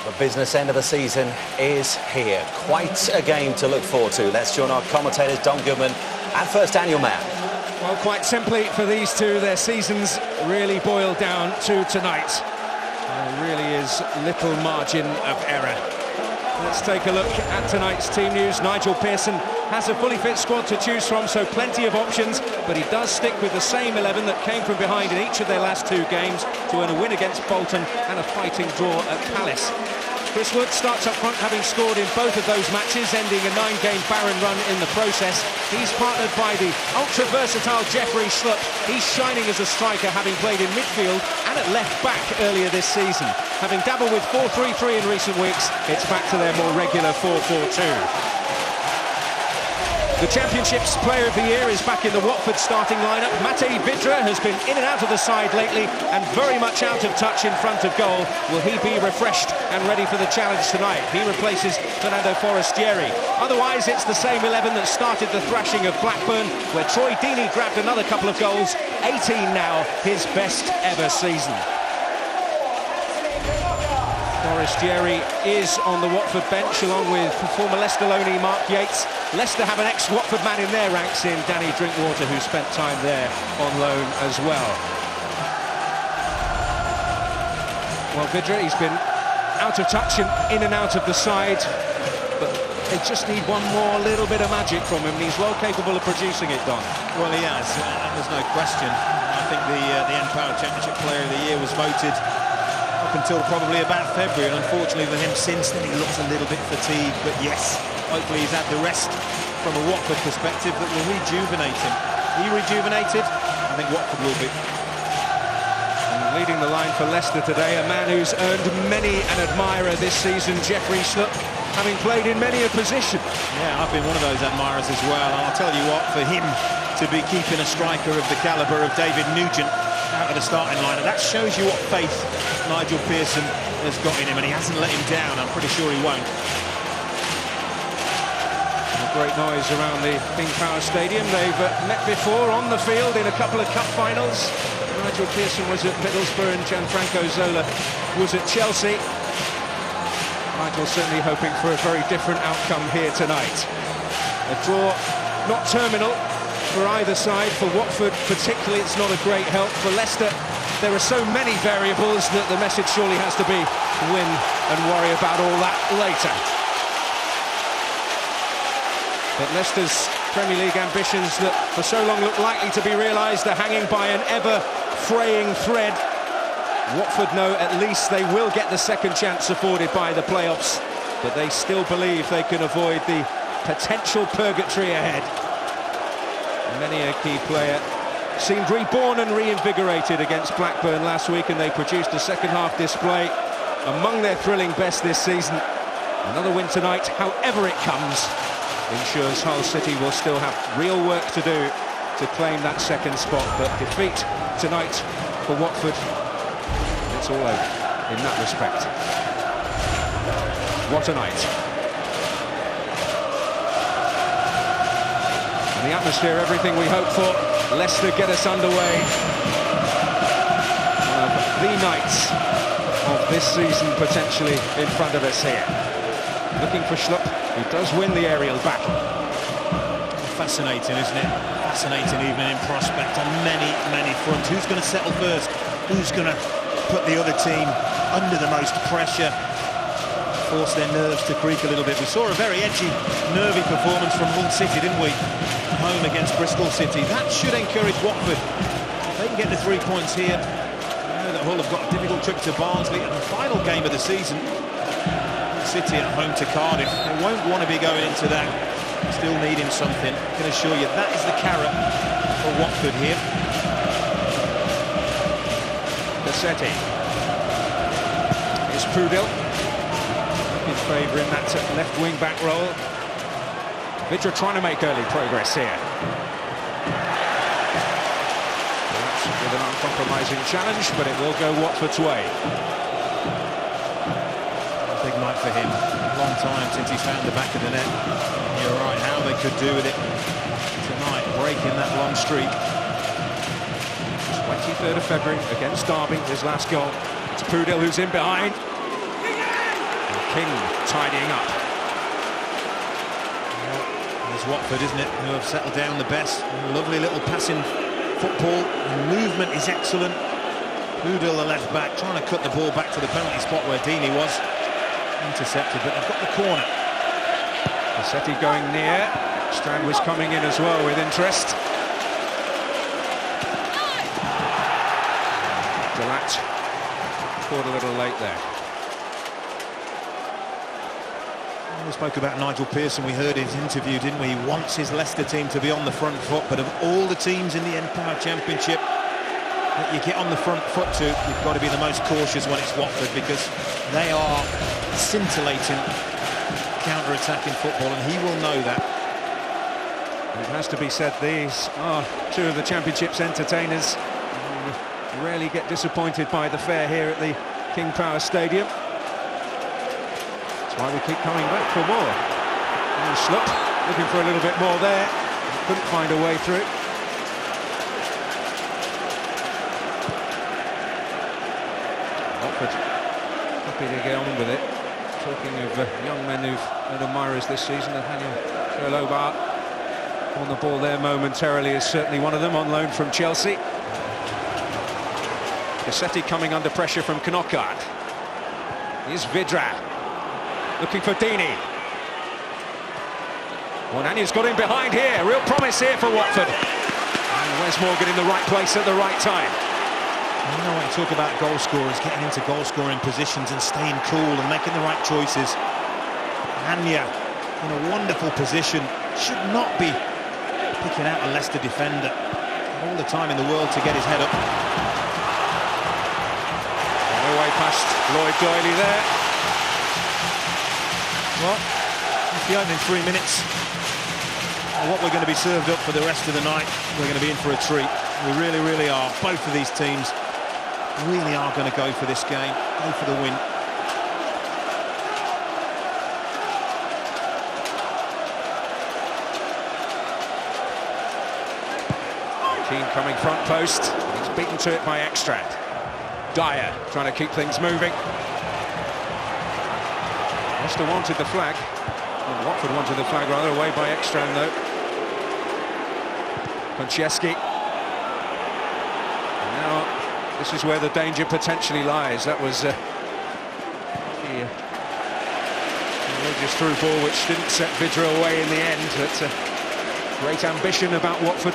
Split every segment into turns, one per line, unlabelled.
The business end of the season is here. Quite a game to look forward to. Let's join our commentators, Don Goodman and First Annual Man.
Well, quite simply for these two, their seasons really boil down to tonight. There really is little margin of error. Let's take a look at tonight's team news. Nigel Pearson has a fully fit squad to choose from, so plenty of options, but he does stick with the same 11 that came from behind in each of their last two games to earn a win against Bolton and a fighting draw at Palace. Chris Wood starts up front, having scored in both of those matches, ending a 9-game barren run in the process. He's partnered by the ultra-versatile Jeffrey Schlupp. He's shining as a striker, having played in midfield and at left-back earlier this season. Having dabbled with 4-3-3 in recent weeks, it's back to their more regular 4-4-2. The Championship's Player of the Year is back in the Watford starting lineup. Matej Vydra has been in and out of the side lately and very much out of touch in front of goal. Will he be refreshed and ready for the challenge tonight? He replaces Fernando Forestieri. Otherwise, it's the same 11 that started the thrashing of Blackburn, where Troy Deeney grabbed another couple of goals. 18 now, his best ever season. Forestieri is on the Watford bench along with former Leicester loanee Mark Yates. Leicester have an ex-Watford man in their ranks in Danny Drinkwater, who spent time there on loan as well. Well, Vydra, he's been out of touch and in and out of the side, but they just need one more little bit of magic from him, and he's well capable of producing it, Don.
Well, he has, there's no question. I think the Empower Championship Player of the Year was voted up until probably about February, and unfortunately for him since then he looks a little bit fatigued, but yes, hopefully he's had the rest from a Watford perspective that will rejuvenate him. He rejuvenated, I think Watford will be.
And leading the line for Leicester today, a man who's earned many an admirer this season, Jeffrey Schlupp, having played in many a position.
Yeah, I've been one of those admirers as well, and I'll tell you what, for him to be keeping a striker of the calibre of David Nugent out of the starting line, and that shows you what faith Nigel Pearson has got in him, and he hasn't let him down. I'm pretty sure he won't.
A great noise around the King Power Stadium. They've met before on the field in a couple of cup finals. Nigel Pearson was at Middlesbrough and Gianfranco Zola was at Chelsea. Nigel certainly hoping for a very different outcome here tonight. A draw not terminal for either side. For Watford particularly, it's not a great help. For Leicester, there are so many variables that the message surely has to be win and worry about all that later. But Leicester's Premier League ambitions that for so long look likely to be realised are hanging by an ever-fraying thread. Watford know at least they will get the second chance afforded by the playoffs, but they still believe they can avoid the potential purgatory ahead. Many a key player seemed reborn and reinvigorated against Blackburn last week, and they produced a second-half display among their thrilling best this season. Another win tonight, however it comes, ensures Hull City will still have real work to do to claim that second spot, but defeat tonight for Watford, it's all over in that respect. What a night. The atmosphere, everything we hope for. Leicester get us underway. The nights of this season potentially in front of us here. Looking for Schlupp, who does win the aerial battle.
Fascinating, isn't it? Fascinating evening in prospect on many fronts. Who's going to settle first? Who's going to put the other team under the most pressure? Force their nerves to creak a little bit. We saw a very edgy, nervy performance from Hull City, didn't we? Home against Bristol City. That should encourage Watford. If they can get the 3 points here, I know that Hull have got a difficult trip to Barnsley and the final game of the season. City at home to Cardiff. They won't want to be going into that still needing something. I can assure you that is the carrot for Watford here.
Cassetti. Here's Prudil. In favour in that left wing back role. Vydra trying to make early progress here. Perhaps with an uncompromising challenge, but it will go Watford's way.
A big night for him. A long time since he's found the back of the net. You're right, how they could do with it tonight, breaking that long streak.
23rd of February against Derby, his last goal. It's Prudil who's in behind. King tidying up.
It's Watford, isn't it, who have settled down the best. Lovely little passing football. The movement is excellent. Udall, the left back, trying to cut the ball back to the penalty spot where Deeney was. Intercepted, but they've got the corner.
Cassetti going near. Strand was coming in as well with interest. Delat caught a little late there.
We spoke about Nigel Pearson. We heard his interview, didn't we? He wants his Leicester team to be on the front foot, but of all the teams in the Empire Championship that you get on the front foot to, you've got to be the most cautious when it's Watford, because they are scintillating counter-attacking football, and he will know that.
It has to be said, these are two of the Championship's entertainers. Rarely get disappointed by the fare here at the King Power Stadium. That's why we keep coming back for more. And Schlupp looking for a little bit more there. Couldn't find a way through. Watford happy to get on with it. Talking of young men who've had admirers this season, Chalobah on the ball there momentarily is certainly one of them, on loan from Chelsea. Cassetti coming under pressure from Knockaert. Here's Vidra looking for Deeney. Onani's got him behind here. Real promise here for Watford. And Wes Morgan in the right place at the right time.
You know, when you talk about goal scorers getting into goal scoring positions and staying cool and making the right choices, Anya in a wonderful position, should not be picking out a Leicester defender. All the time in the world to get his head up.
No way past Lloyd Doyley there.
Well, it's the opening 3 minutes. What we're going to be served up for the rest of the night, we're going to be in for a treat. We really, really are. Both of these teams really are going to go for this game, go for the win.
Keane coming front post. He's beaten to it by Ekstrand. Dyer trying to keep things moving. Leicester wanted the flag. Well, Watford wanted the flag rather, away by Ekstrand though. Konchesky. Now this is where the danger potentially lies. That was a just through ball which didn't set Vidra away in the end, but great ambition about Watford.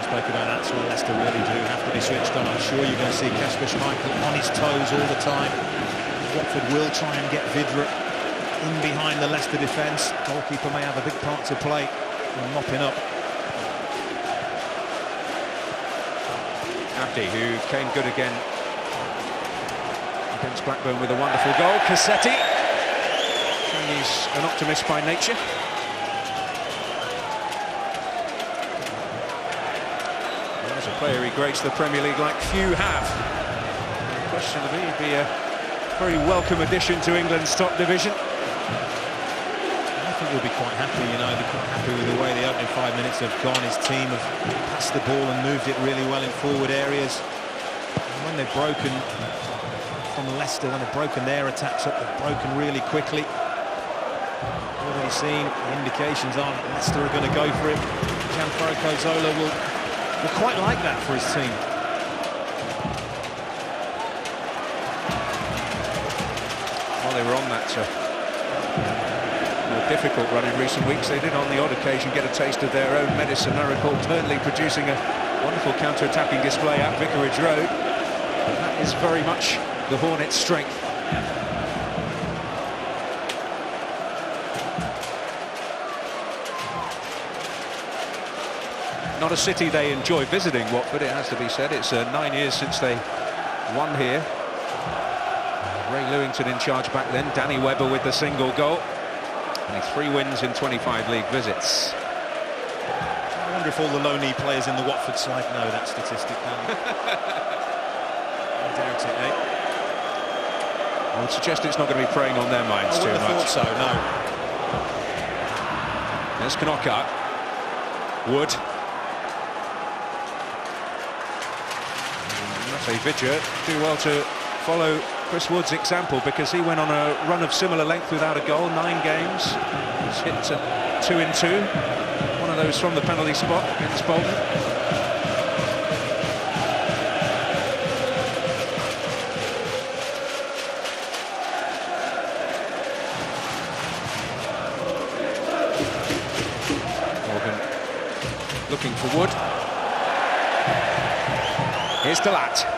Spoke about that, so Leicester really do have to be switched on. I'm sure you're going to see Kasper Schmeichel on his toes all the time. Watford will try and get Vidra in behind the Leicester defence. Goalkeeper may have a big part to play in mopping up.
Abdi, who came good again against Blackburn with a wonderful goal. Cassetti, he's an optimist by nature. As a player, he graced the Premier League like few have. Questionably, he'd be a very welcome addition to England's top division.
I think he'll be quite happy, you know, they're quite happy with the way the opening 5 minutes have gone. His team have passed the ball and moved it really well in forward areas. And when they've broken from Leicester, when they've broken their attacks up, they've broken really quickly. Already seen, the indications are that Leicester are going to go for it. Gianfranco Zola will quite like that for his team.
While they were on that more difficult run in recent weeks, they did on the odd occasion get a taste of their own medicine. I recall Burnley producing a wonderful counter-attacking display at Vicarage Road. But that is very much the Hornets' strength. Not a city they enjoy visiting, Watford, it has to be said. It's 9 years since they won here. Ray Lewington in charge back then, Danny Webber with the single goal. Only 3 wins in 25 league visits.
I wonder if all the low-knee players in the Watford side know that statistic. I doubt it, eh?
I would suggest it's not going to be preying on their minds too much.
I wouldn't have thought so, no.
There's Knockaert. Wood. Vidra do well to follow Chris Wood's example, because he went on a run of similar length without a goal, 9 games. He's hit 2 in 2. One of those from the penalty spot against Bolton. Morgan looking for Wood. Here's Delat.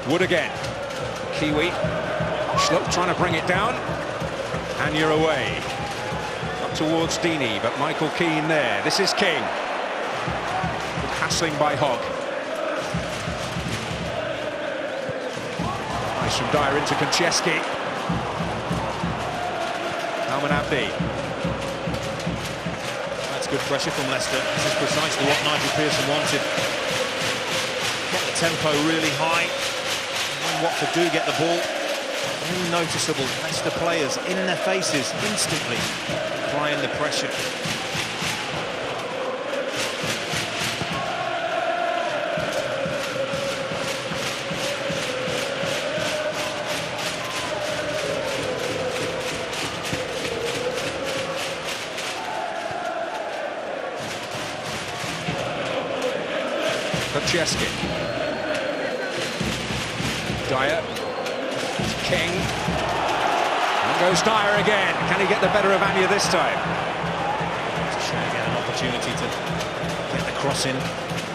Wood again. Kiwi. Schlupp trying to bring it down. And you're away. Up towards Deeney, but Michael Keane there. This is King. Good hassling by Hogg. Nice from Dyer into Konchesky. Alman Abdi.
That's good pressure from Leicester. This is precisely what Nigel Pearson wanted. Get the tempo really high. And when Watford do get the ball, very noticeable. Leicester players in their faces instantly applying the pressure.
Konchesky. Dyer. King. And goes Dyer again. Can he get the better of Anya this time?
Get an opportunity to get the cross in.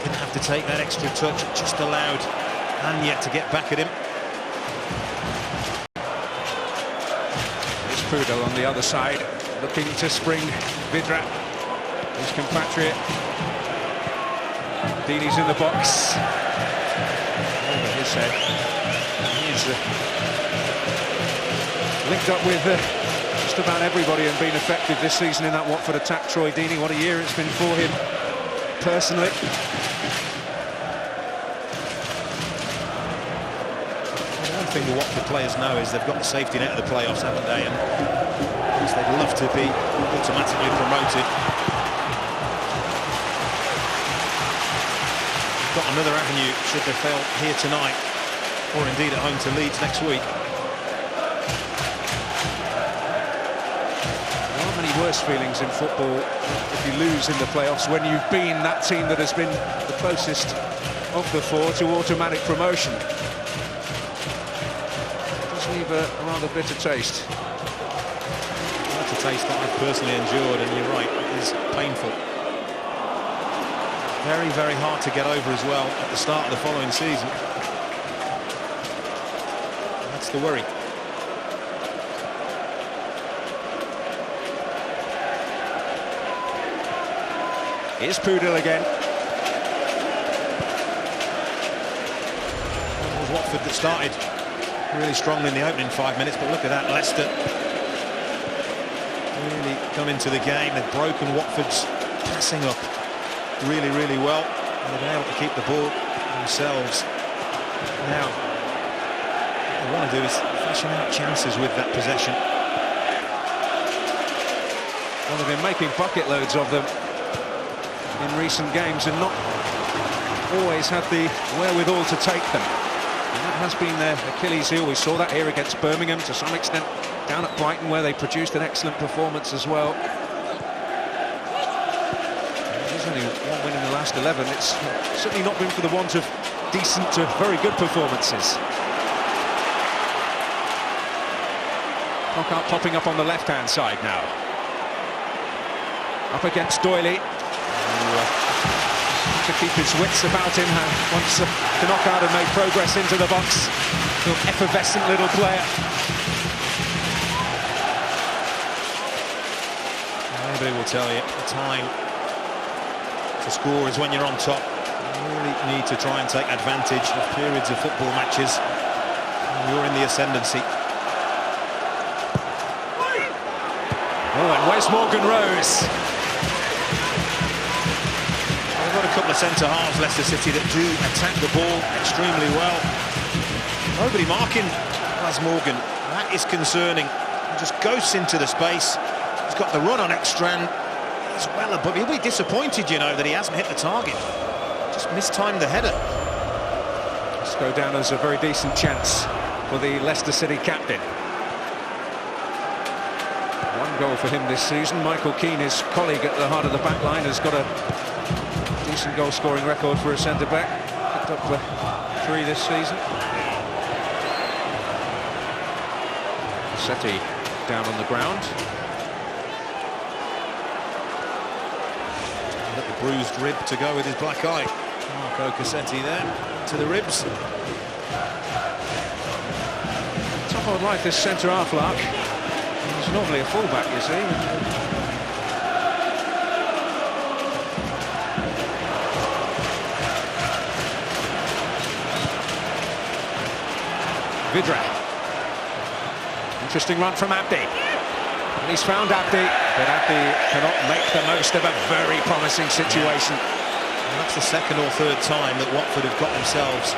Didn't have to take that extra touch. It just allowed Anya to get back at him.
It's Pudel on the other side, looking to spring Vidra, his compatriot. Deeney's in the box. Over his head. He's linked up with just about everybody and been effective this season in that Watford attack. Troy Deeney, what a year it's been for him personally.
One thing the Watford players know is they've got the safety net of the playoffs, haven't they? And of course they'd love to be automatically promoted. Got another avenue should they fail here tonight, or indeed at home to Leeds next week.
There aren't many worse feelings in football if you lose in the playoffs when you've been that team that has been the closest of the 4 to automatic promotion. It does leave a rather bitter taste.
That's a taste that I've personally endured, and you're right, it is painful. Very, very hard to get over as well at the start of the following season. That's the worry.
Here's Pudel again.
It was Watford that started really strongly in the opening 5 minutes, but look at that, Leicester really come into the game. They've broken Watford's passing up really, really well, and they've been able to keep the ball themselves. Now, what they want to do is fashion out chances with that possession.
Well, they've been making bucket loads of them in recent games and not always had the wherewithal to take them. And that has been their Achilles heel. We saw that here against Birmingham, to some extent down at Brighton, where they produced an excellent performance as well. Only one win in the last 11. It's certainly not been for the want of decent to very good performances. Knockout popping up on the left-hand side now. Up against Doyley. To keep his wits about him. Once the knockout had made progress into the box. An effervescent little player.
Anybody will tell you the time to score is when you're on top. You really need to try and take advantage of periods of football matches when you're in the ascendancy.
Oh, and Wes Morgan Rose.
They've got a couple of centre-halves, Leicester City, that do attack the ball extremely well. Nobody marking Wes Morgan. That is concerning. He just ghosts into the space. He's got the run on Ekstrand. He's well above. He'll be disappointed, you know, that he hasn't hit the target. Just mistimed the header.
Must go down as a very decent chance for the Leicester City captain. One goal for him this season. Michael Keane, his colleague at the heart of the back line, has got a decent goal-scoring record for a centre-back. Picked up 3 this season. Setti down on the ground.
Got the bruised rib to go with his black eye. Marco Cassetti there to the ribs.
Top of life, this centre-half lark. He's normally a full-back, you see. Vidra. Interesting run from Abdi. And he's found Abdi, but Abdi cannot make the most of a very promising situation.
And that's the second or third time that Watford have got themselves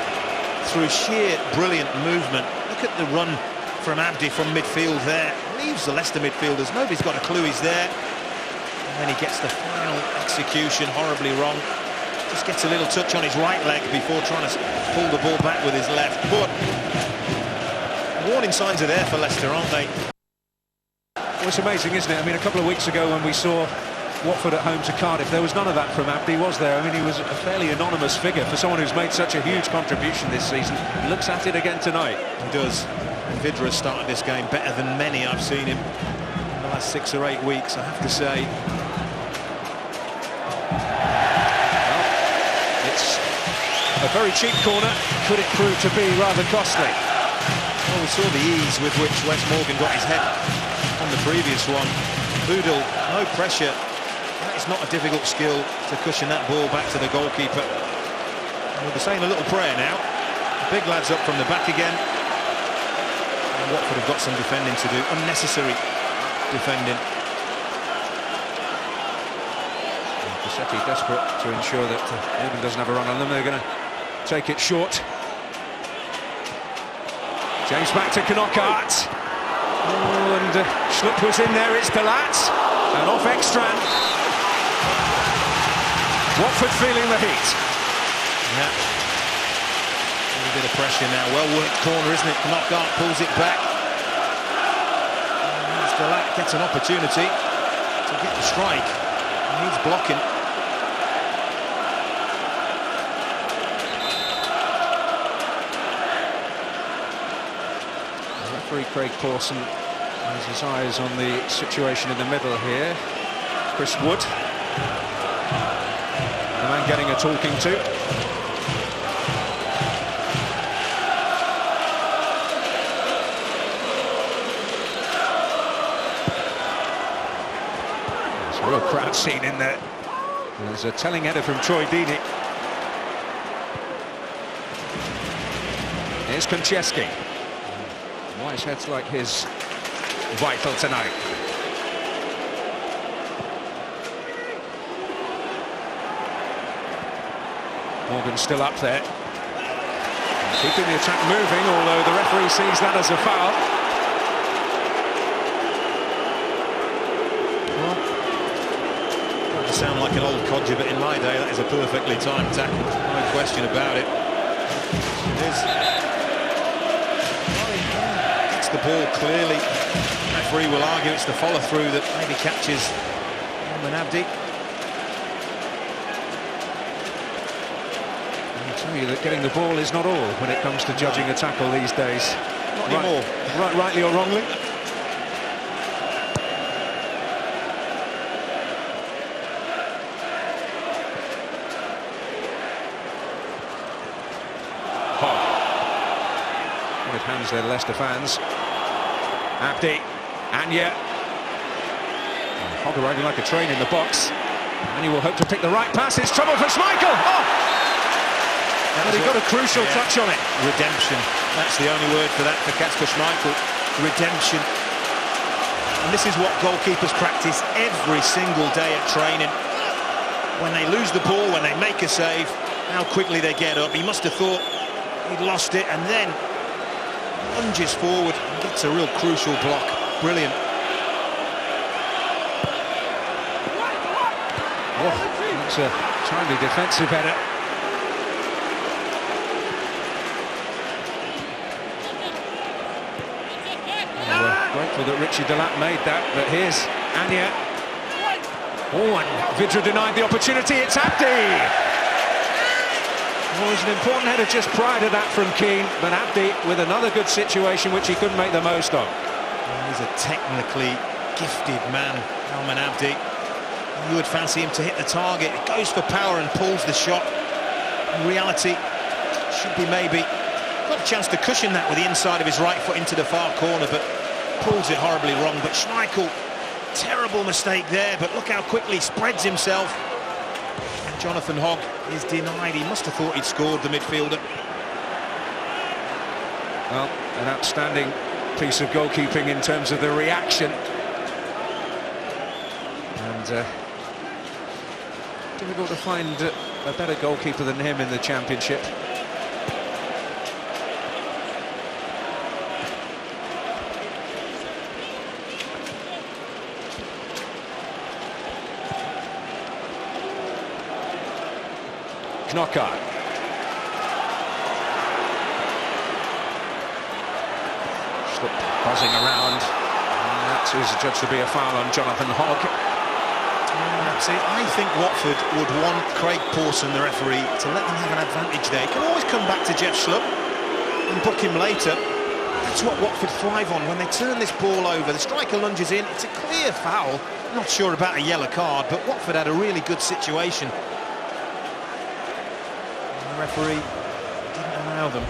through sheer brilliant movement. Look at the run from Abdi from midfield there. Leaves the Leicester midfielders. Nobody's got a clue he's there. And then he gets the final execution horribly wrong. Just gets a little touch on his right leg before trying to pull the ball back with his left. But warning signs are there for Leicester, aren't they?
Well, it's amazing, isn't it? I mean, a couple of weeks ago when we saw Watford at home to Cardiff, there was none of that from Abdi, was there? I mean, he was a fairly anonymous figure for someone who's made such a huge contribution this season. He looks at it again tonight.
He does. Vidra started this game better than many I've seen him in the last 6 or 8 weeks, I have to say.
Well, it's a very cheap corner. Could it prove to be rather costly?
Well, we saw the ease with which Wes Morgan got his head on the previous one. Boodle, no pressure. That is not a difficult skill to cushion that ball back to the goalkeeper. And we'll be saying a little prayer now. The big lads up from the back again. And Watford have got some defending to do, unnecessary defending.
Cassetti desperate to ensure that Morgan doesn't have a run on them. They're going to take it short. James back to Knockaert. Oh, and Schlupp was in there. It's Delat. And off Ekstrand. Watford feeling the heat.
Yeah. A little bit of pressure now. Well worked corner, isn't it? Knockaert pulls it back. And Delat gets an opportunity to get the strike. He needs blocking.
Referee Craig Pawson has his eyes on the situation in the middle here. Chris Wood, the man getting a talking to. There's a real crowd scene in there. There's a telling header from Troy Deeney. Here's Konchesky. Wise heads like his vital tonight. Morgan still up there. Keeping the attack moving, although the referee sees that as a foul.
Well, doesn't sound like an old codger, but in my day, that is a perfectly timed tackle. No question about it. It is. The ball clearly. The referee will argue it's the follow-through that maybe catches Abdi.
I tell you that getting the ball is not all when it comes to judging a tackle these days.
Not anymore.
Rightly or wrongly. With hands there, Leicester fans. Abdi, Anya. Hogg arriving like a train in the box. And he will hope to pick the right pass. It's trouble for Schmeichel. Oh! But he got a crucial touch on it.
Redemption. That's the only word for that for Kasper Schmeichel. Redemption. And this is what goalkeepers practice every single day at training. When they lose the ball, when they make a save, how quickly they get up. He must have thought he'd lost it, and then lunges forward and gets a real crucial block. Brilliant.
Oh, that's a timely defensive header. Grateful that Richie Delap made that, but here's Anya. Oh, and Vidra denied the opportunity. It's Abdi! Well, it was an important header just prior to that from Kane, but Abdi with another good situation which he couldn't make the most of.
He's a technically gifted man, Alman Abdi. You would fancy him to hit the target. It goes for power and pulls the shot. In reality, should be maybe got a chance to cushion that with the inside of his right foot into the far corner, but pulls it horribly wrong. But Schmeichel, terrible mistake there, but look how quickly he spreads himself. And Jonathan Hogg is denied. He must have thought he'd scored, the midfielder.
Well, an outstanding piece of goalkeeping in terms of the reaction. And difficult to find a better goalkeeper than him in the Championship. Knockout. Schlupp buzzing around. And that is judged to be a foul on Jonathan Hogg.
See, I think Watford would want Craig Pawson, the referee, to let them have an advantage there. He can always come back to Jeff Schlupp and book him later. That's what Watford thrive on. When they turn this ball over, the striker lunges in. It's a clear foul. Not sure about a yellow card, but Watford had a really good situation. And the referee didn't allow them.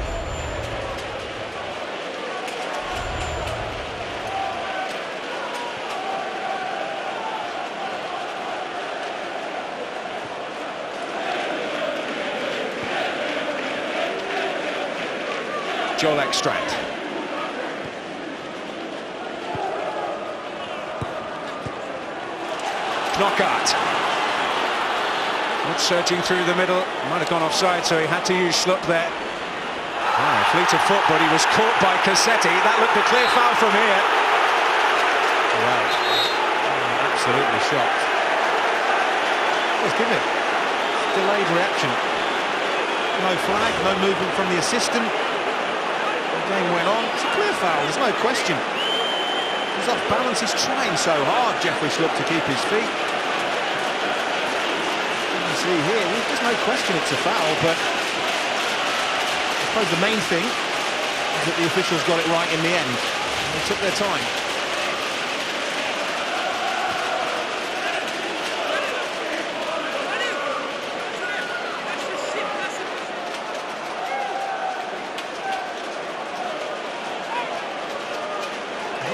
Joel Ekstrand. Knockout. Not searching through the middle. Might have gone offside, so he had to use Schlupp there. Fleet of foot, but he was caught by Cassetti. That looked a clear foul from here.
Wow. Absolutely shocked. Let's give it. Delayed reaction. No flag, no movement from the assistant. Game went on. It's a clear foul, there's no question. He's off balance, he's trying so hard, Jeffrey Schlupp, to keep his feet. You can see here, there's no question it's a foul, but I suppose the main thing is that the officials got it right in the end. They took their time.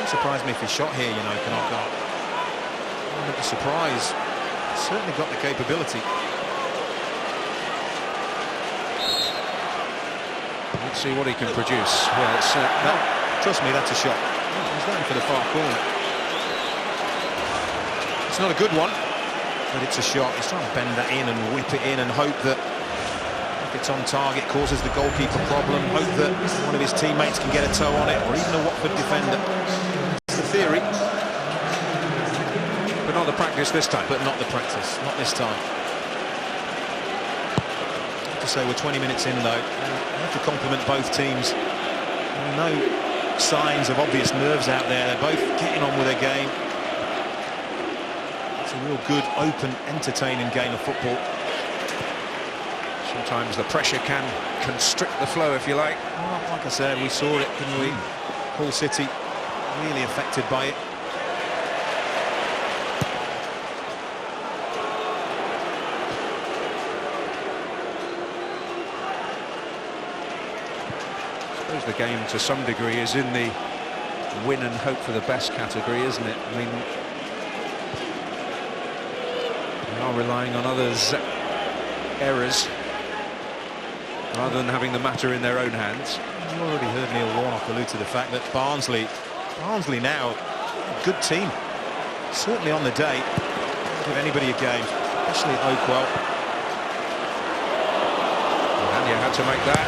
Surprised me if he shot here, you know, Knockout. I wouldn't be surprised. Certainly got the capability.
Let's see what he can produce. Well, it's,
no, trust me, that's a shot. He's going for the far corner. It's not a good one, but it's a shot. He's trying to bend that in and whip it in and hope that if it's on target, causes the goalkeeper problem. Hope that one of his teammates can get a toe on it, or even a Watford defender. The theory,
but not the practice this time.
But not the practice, not this time. I have to say we're 20 minutes in though. I have to compliment both teams. There are no signs of obvious nerves out there. They're both getting on with their game. It's a real good, open, entertaining game of football.
Sometimes the pressure can constrict the flow, if you like.
Well, like I said, we saw it, couldn't we? Hull City really affected by it.
I suppose the game to some degree is in the win and hope for the best category, isn't it? I mean, they are relying on others' errors rather than having the matter in their own hands.
You already heard Neil Warnock allude to the fact that Barnsley now, a good team. Certainly on the day. Give anybody a game, especially at Oakwell.
And you had to make that.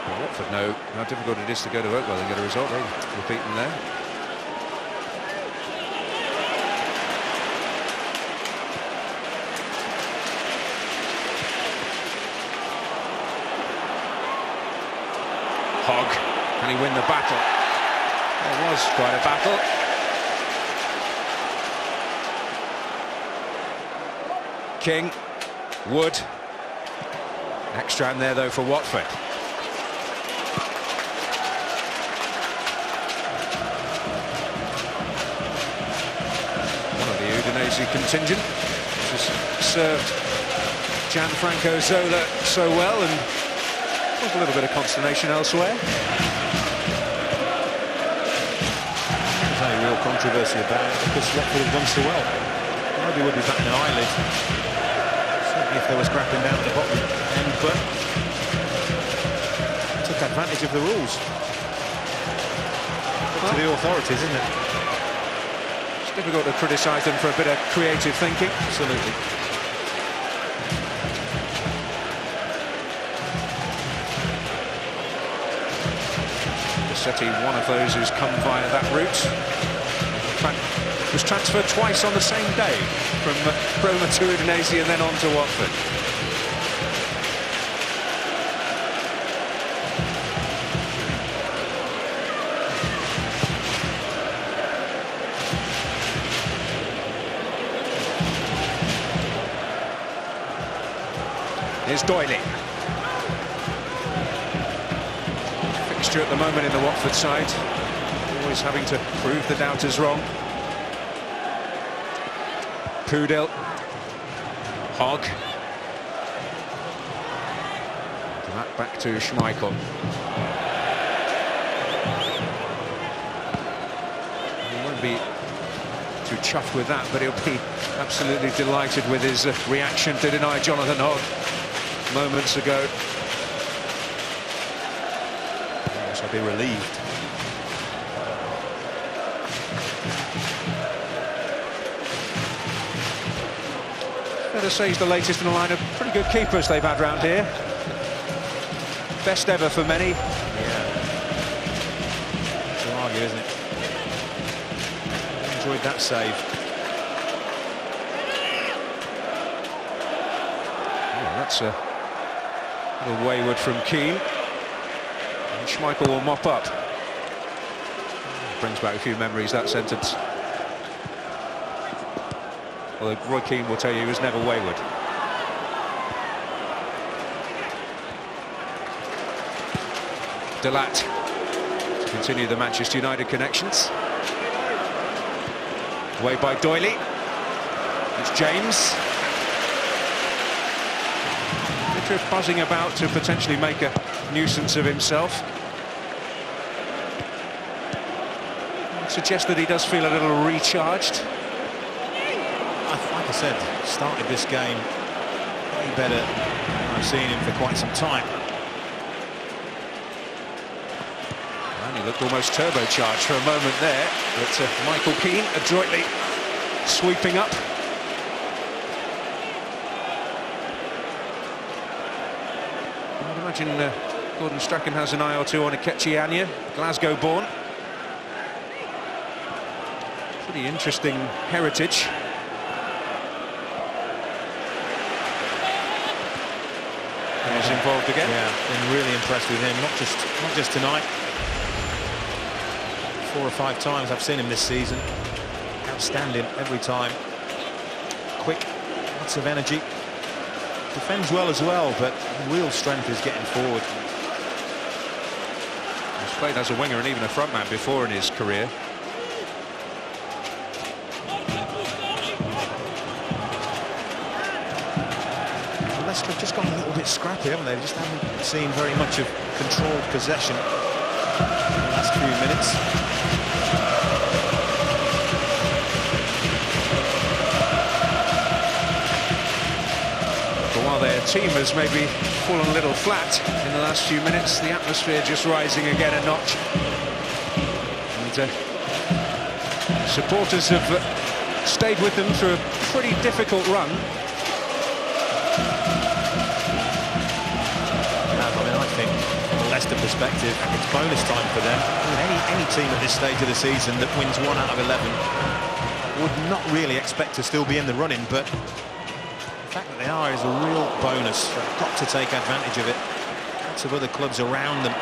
Well, Watford know how difficult it is to go to Oakwell and get a result. They were beaten there. Hogg, can he win the battle? There was quite a battle. King, Wood. Extra in there though for Watford. One of the Udinese contingent, which has served Gianfranco Zola so well, and there's a little bit of consternation elsewhere.
There's no real controversy about it because Watford have done so well. Nobody would be batting an eyelid. Certainly if they were scrapping down at the bottom end, but took advantage of the rules. Up to the authorities, isn't it?
It's difficult to criticise them for a bit of creative thinking.
Absolutely.
City, one of those who's come via that route. In fact, was transferred twice on the same day from Roma to Udinese and then on to Watford. Here's Doyley. At the moment in the Watford side, always having to prove the doubters wrong. Pudel, Hogg, that back to Schmeichel. He won't be too chuffed with that, but he'll be absolutely delighted with his reaction to deny Jonathan Hogg moments ago.
I'll be relieved.
Fair to say he's the latest in a line of pretty good keepers they've had round here. Best ever for many.
Yeah. To argue, isn't it? Enjoyed that save.
Yeah, that's a little wayward from Keane. Schmeichel will mop up. Brings back a few memories, that sentence. Although Roy Keane will tell you he was never wayward. Delat to continue the Manchester United connections. Away by Doyley. It's James. Little buzzing about to potentially make a nuisance of himself. Suggests that he does feel a little recharged.
Like I said, started this game way better than I've seen him for quite some time.
And he looked almost turbocharged for a moment there, but Michael Keane adroitly sweeping up. I'd imagine Gordon Strachan has an eye or two on Ikechi Anya, Glasgow-born. Pretty interesting heritage. He's involved again.
Yeah, been really impressed with him. Not just tonight. 4 or 5 times I've seen him this season. Outstanding every time. Quick, lots of energy. Defends well as well, but real strength is getting forward.
He's played as a winger and even a frontman before in his career.
Leicester have just gone a little bit scrappy, haven't they? They just haven't seen very much of controlled possession in the last few minutes.
But while their team has maybe fallen a little flat in the last few minutes, the atmosphere just rising again a notch. And supporters have stayed with them through a pretty difficult run.
Leicester perspective, it's bonus time for them. Any team at this stage of the season that wins 1 out of 11 would not really expect to still be in the running, but the fact that they are is a real bonus. They've got to take advantage of it. Lots of other clubs around them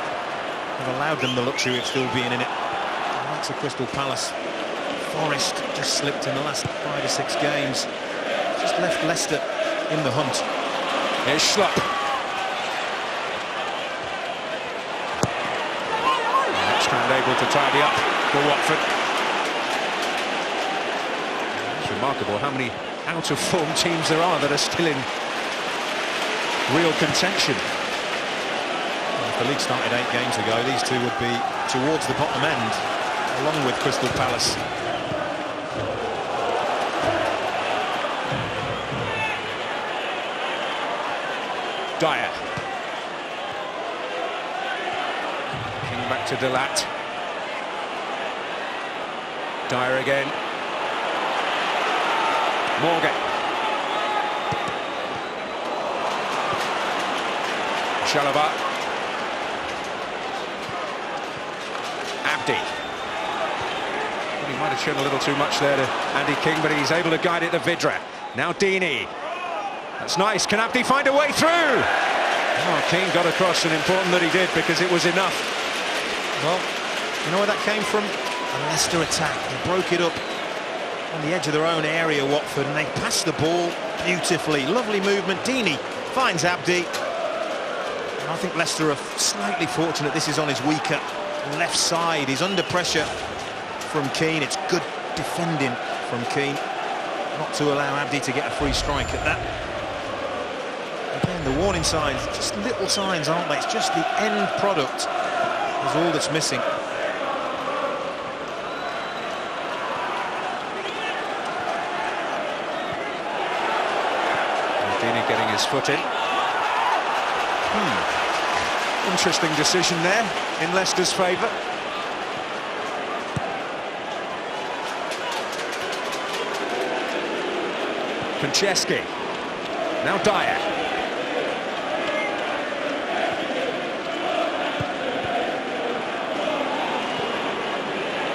have allowed them the luxury of still being in it. That's a Crystal Palace. Forest just slipped in the last 5 or 6 games. Just left Leicester in the hunt.
Here's Schlupp. Strand able to tidy up for Watford. It's remarkable how many out-of-form teams there are that are still in real contention.
Well, if the league started 8 games ago, these two would be towards the bottom end, along with Crystal Palace.
Dyer. King back to Delat. Dyer again. Morgan. Chalobah. Abdi. Well, he might have shown a little too much there to Andy King, but he's able to guide it to Vidra. Now Deeney. That's nice. Can Abdi find a way through? Oh, King got across, and important that he did, because it was enough.
Well, you know where that came from? A Leicester attack. They broke it up on the edge of their own area, Watford, and they passed the ball beautifully. Lovely movement. Deeney finds Abdi. And I think Leicester are slightly fortunate this is on his weaker left side. He's under pressure from Kane. It's good defending from Kane not to allow Abdi to get a free strike at that. Again, the warning signs, just little signs, aren't they? It's just the end product is all that's missing.
Deeney getting his foot in. Interesting decision there in Leicester's favour. Konchesky. Now Dyer.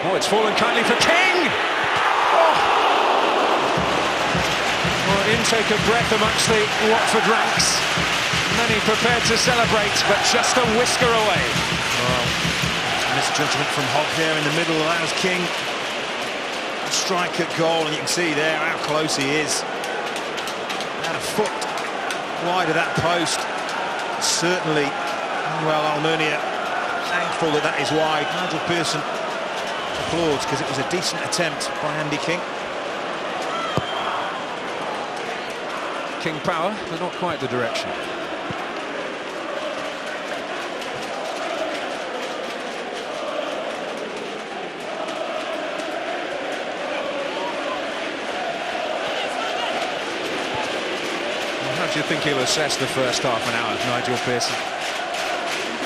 Oh, it's fallen kindly for King! Oh, an intake of breath amongst the Watford ranks. Many prepared to celebrate, but just a whisker away.
Well, misjudgment from Hogg there in the middle allows King to strike at goal, and you can see there how close he is. About a foot wide of that post. Certainly, well, Almunia thankful that that is wide. Nigel Pearson applauds because it was a decent attempt by Andy King.
King power, but not quite the direction. How do you think he'll assess the first half an hour, Nigel Pearson?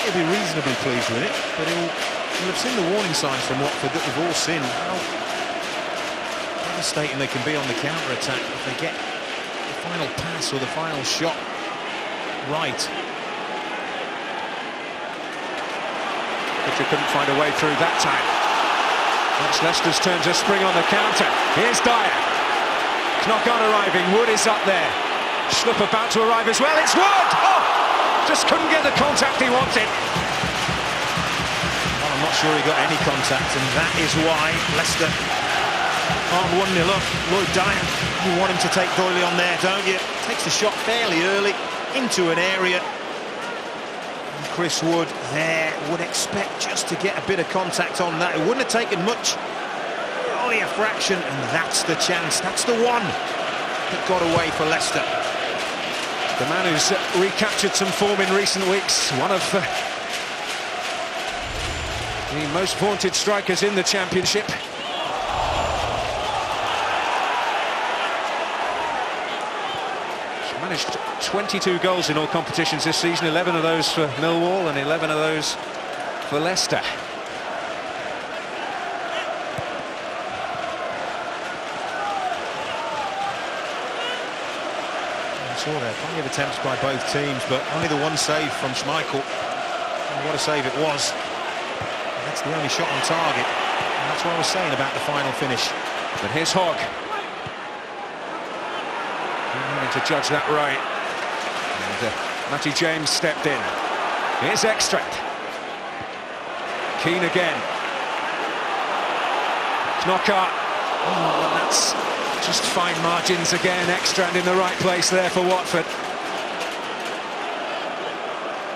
He'll be reasonably pleased with it, but he'll have seen the warning signs from Watford that we've all seen. How devastating they can be on the counter-attack if they get the final pass or the final shot right.
But you couldn't find a way through that time. It's Leicester's turn to spring on the counter. Here's Dyer. Knock-on arriving. Wood is up there. Schlupp about to arrive as well. It's Wood! Oh! Just couldn't get the contact he wanted.
Well, I'm not sure he got any contact, and that is why Leicester aren't 1-0 up. Lloyd Dyer, you want him to take Doyley on there, don't you? Takes the shot fairly early into an area. And Chris Wood there would expect just to get a bit of contact on that. It wouldn't have taken much, only a fraction, and that's the chance. That's the one that got away for Leicester.
The man who's recaptured some form in recent weeks, one of the most vaunted strikers in the Championship. He's managed 22 goals in all competitions this season, 11 of those for Millwall and 11 of those for Leicester.
Saw there, plenty of attempts by both teams, but only the one save from Schmeichel. And what a save it was. And that's the only shot on target. And that's what I was saying about the final finish.
But here's Hogg. Needing to judge that right. And Matty James stepped in. Here's Extract. Kane again. Knockout. Oh, and that's just fine margins again, extra and in the right place there for Watford.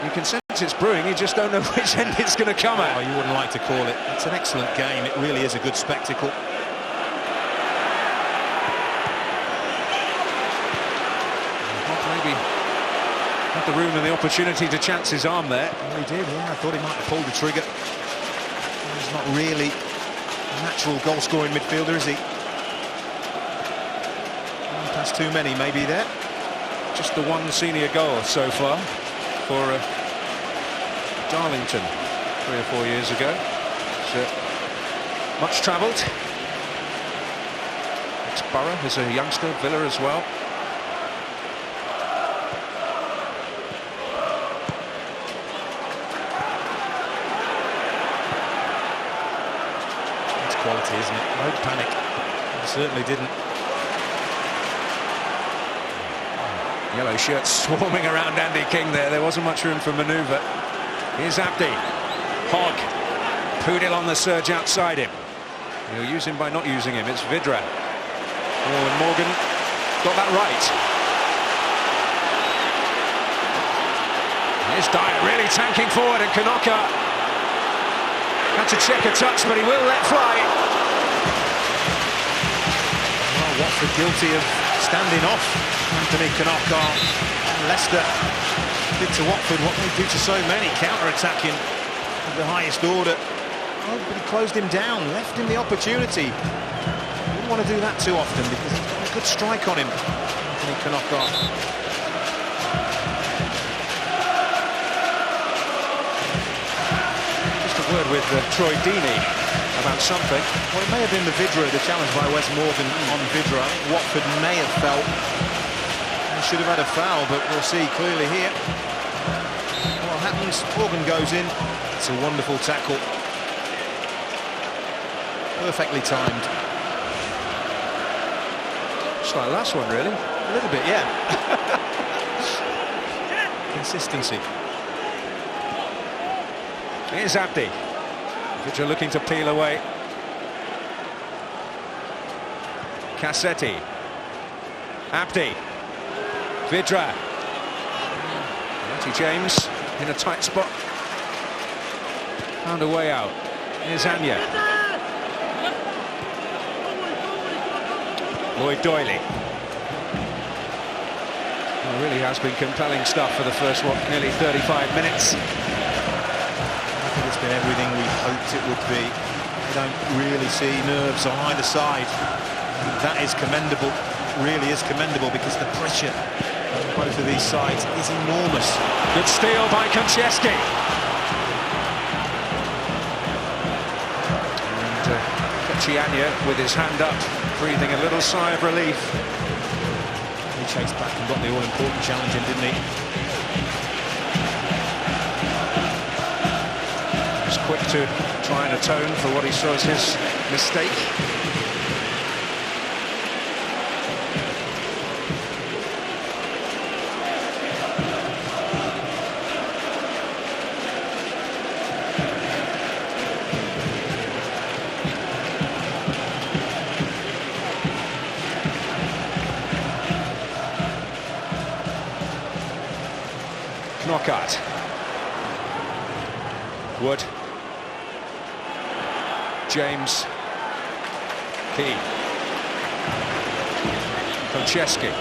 You can sense it's brewing, you just don't know which end it's going to come at.
Oh, you wouldn't like to call it. It's an excellent game, it really is a good spectacle.
Maybe had the room and the opportunity to chance his arm there.
Well, he did, yeah. I thought he might have pulled the trigger. He's not really a natural goal-scoring midfielder, is he? That's too many, maybe there.
Just the one senior goal so far for Darlington 3 or 4 years ago. So, much travelled. Ex-Borough as a youngster, Villa as well.
It's quality, isn't it? No panic. He certainly didn't.
Yellow shirts swarming around Andy King there. There wasn't much room for manoeuvre. Here's Abdi. Hogg. Pudil on the surge outside him. He'll use him by not using him. It's Vidra. Oh, and Morgan got that right. Here's Dyer really tanking forward, and Kanaka had to check a touch, but he will let fly.
Well, Watford guilty of standing off Anthony Kanaka. Leicester did to Watford what they do to so many, counter-attacking of the highest order. Oh, but he closed him down, left him the opportunity. Didn't want to do that too often because he's got a good strike on him, Anthony Kanaka.
Just a word with Troy Deeney about something.
Well, it may have been the challenge by Wes Morgan on Vidra. I think Watford may have felt they should have had a foul, but we'll see clearly here what happens. Morgan goes in. It's a wonderful tackle. Perfectly timed.
Just like the last one, really.
A little bit, yeah. Consistency.
Here's Abdi. Vidra looking to peel away. Cassetti. Abdi. Vidra. Matty James in a tight spot. Found a way out. Here's Anya. Lloyd Doyley. Well, really has been compelling stuff for the first, nearly 35 minutes.
I think it's been everything we hoped it would be. We don't really see nerves on either side. That is commendable, really is commendable, because the pressure on both of these sides is enormous.
Good steal by Konchesky. And Chianya with his hand up, breathing a little sigh of relief.
He chased back and got the all-important challenge in, didn't he?
He's quick to try and atone for what he saw as his mistake. Knockout. Wood. James. Key. Konchesky.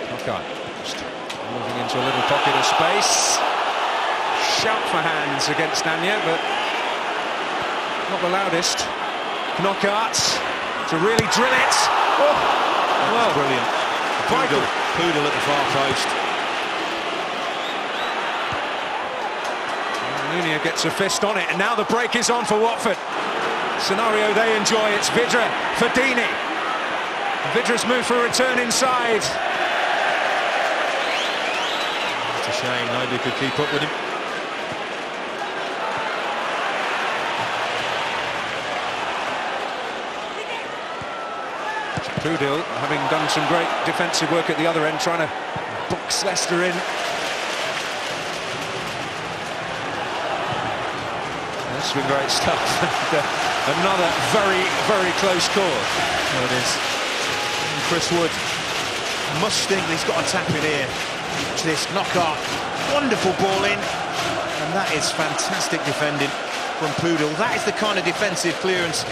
Knockout. Just moving into a little pocket of space. Shout for hands against Anya, but not the loudest. Knockout to really drill it. Oh.
Well, brilliant. Pudil at the far post.
Nunia gets a fist on it, and now the break is on for Watford. Scenario they enjoy. It's Vidra for Deeney. Vidra's moved for a return inside.
It's a shame nobody could keep up with him.
Pudil, having done some great defensive work at the other end, trying to box Leicester in. has been great stuff. Another very, very close call.
There it is. And Chris Wood must think he's got a tap in here. Watch this, knockout. Wonderful ball in. And that is fantastic defending from Pudel. That is the kind of defensive clearance.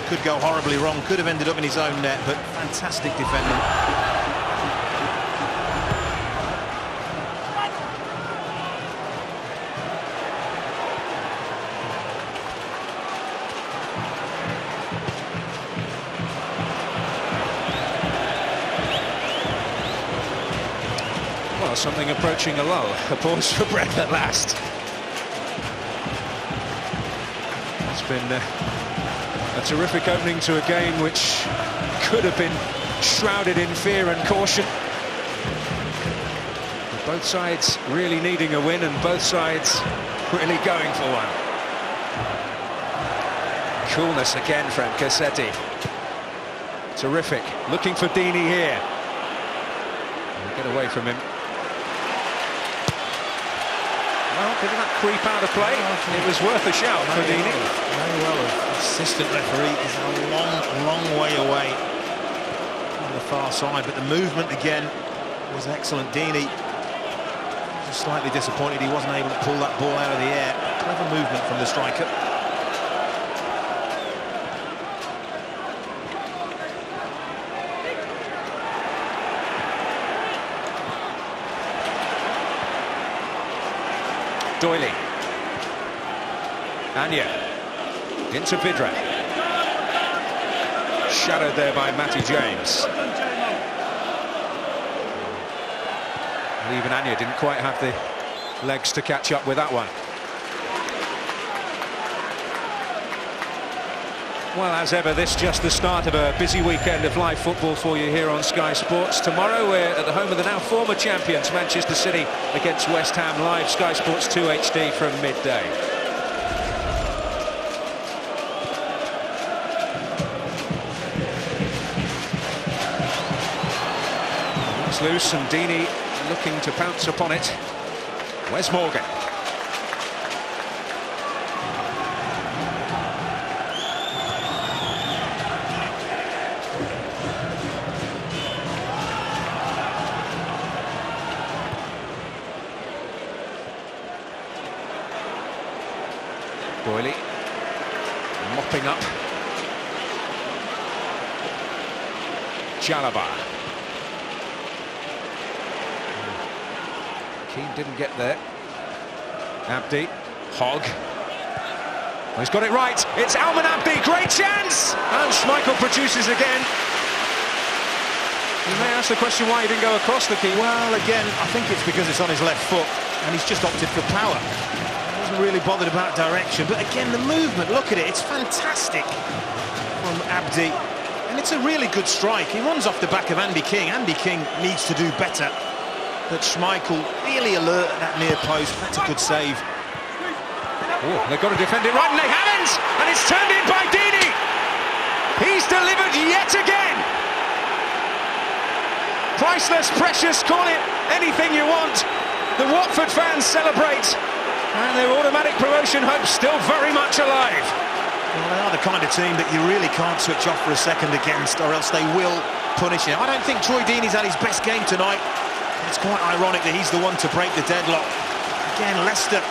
Could go horribly wrong, could have ended up in his own net, but fantastic defending.
Well, something approaching a lull, a pause for breath at last. It's been a terrific opening to a game which could have been shrouded in fear and caution. Both sides really needing a win, and both sides really going for one. Coolness again from Cassetti. Terrific. Looking for Deeney here. Get away from him. Well, didn't that creep out of play? It was worth a shout for Deeney.
Very well. Assistant referee is a long way away on the far side, but the movement again was excellent. Deeney was slightly disappointed he wasn't able to pull that ball out of the air. Clever movement from the striker.
Doyley. Anya. Into Vidra. Shadowed there by Matty James. And even Anya didn't quite have the legs to catch up with that one. Well, as ever, this just the start of a busy weekend of live football for you here on Sky Sports. Tomorrow we're at the home of the now former champions, Manchester City, against West Ham, live Sky Sports 2 HD from midday. It's loose and Deeney looking to pounce upon it. Wes Morgan. Doyley mopping up. Chalobah. Kane didn't get there. Abdi. Hogg. Well, he's got it right. It's Alman Abdi. Great chance! And Schmeichel produces again. You may ask the question why he didn't go across the keeper.
Well, again, I think it's because it's on his left foot and he's just opted for power. Really bothered about direction, but again the movement, look at it, it's fantastic from Abdi, and it's a really good strike. He runs off the back of Andy King. Andy King needs to do better, but Schmeichel really alert at that near post. That's a good save.
Oh, they've got to defend it right, and they haven't, and it's turned in by Deeney. He's delivered yet again. Priceless, precious, call it anything you want. The Watford fans celebrate. And their automatic promotion hopes still very much alive.
Well, they are the kind of team that you really can't switch off for a second against, or else they will punish him. I don't think Troy Deeney's had his best game tonight. It's quite ironic that he's the one to break the deadlock. Again, Leicester,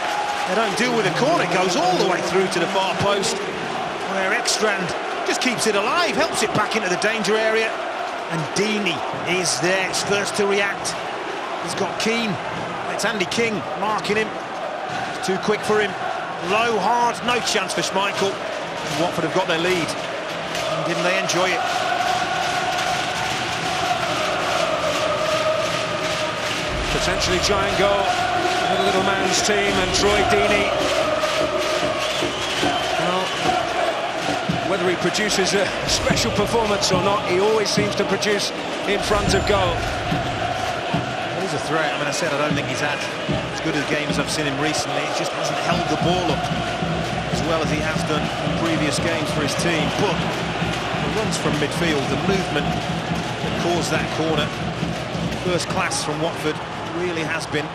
they don't deal with a corner. It goes all the way through to the far post, where Ekstrand just keeps it alive, helps it back into the danger area. And Deeney is there, it's first to react. He's got Keane. It's Andy King marking him. Too quick for him. Low, hard, no chance for Schmeichel. Watford have got their lead. And didn't they enjoy it?
Potentially giant goal for the little man's team, and Troy Deeney. Well, whether he produces a special performance or not, he always seems to produce in front of goal.
A threat. I mean, I said I don't think he's had as good a game as I've seen him recently. He just hasn't held the ball up as well as he has done in previous games for his team. But the runs from midfield, the movement that caused that corner, first class from Watford, really has been.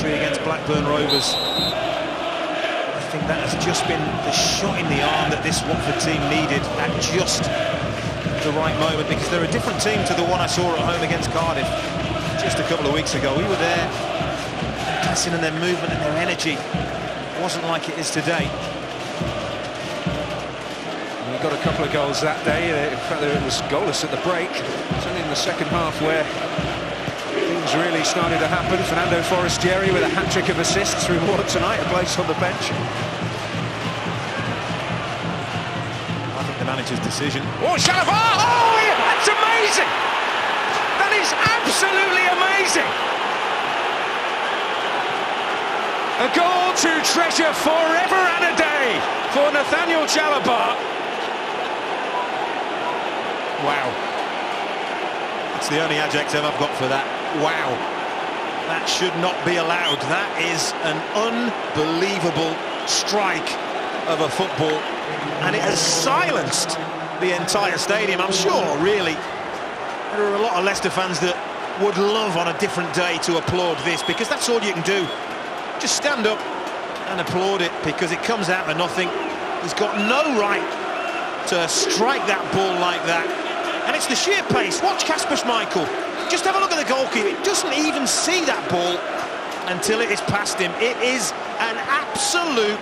victory against Blackburn Rovers. I think that has just been the shot in the arm that this Watford team needed at just the right moment, because they're a different team to the one I saw at home against Cardiff just a couple of weeks ago. We were there, their passing and their movement and their energy wasn't like it is today.
We got a couple of goals that day. In fact, it was goalless at the break. It's only in the second half where things really started to happen. Fernando Forestieri with a hat-trick of assists through Ward tonight, a place on the bench.
I think the manager's decision.
Oh, Chalobah! Oh, yeah, that's amazing! That is absolutely amazing! A goal to treasure forever and a day for Nathaniel Chalobah. Wow.
It's the only adjective I've got for that. Wow. That should not be allowed. That is an unbelievable strike of a football, and it has silenced the entire stadium. I'm sure, really, there are a lot of Leicester fans that would love on a different day to applaud this, because that's all you can do. Just stand up and applaud it, because it comes out of nothing. He's got no right to strike that ball like that. And it's the sheer pace. Watch Kasper Schmeichel. Just have a look at the goalkeeper. He doesn't even see that ball until it is past him. It is an absolute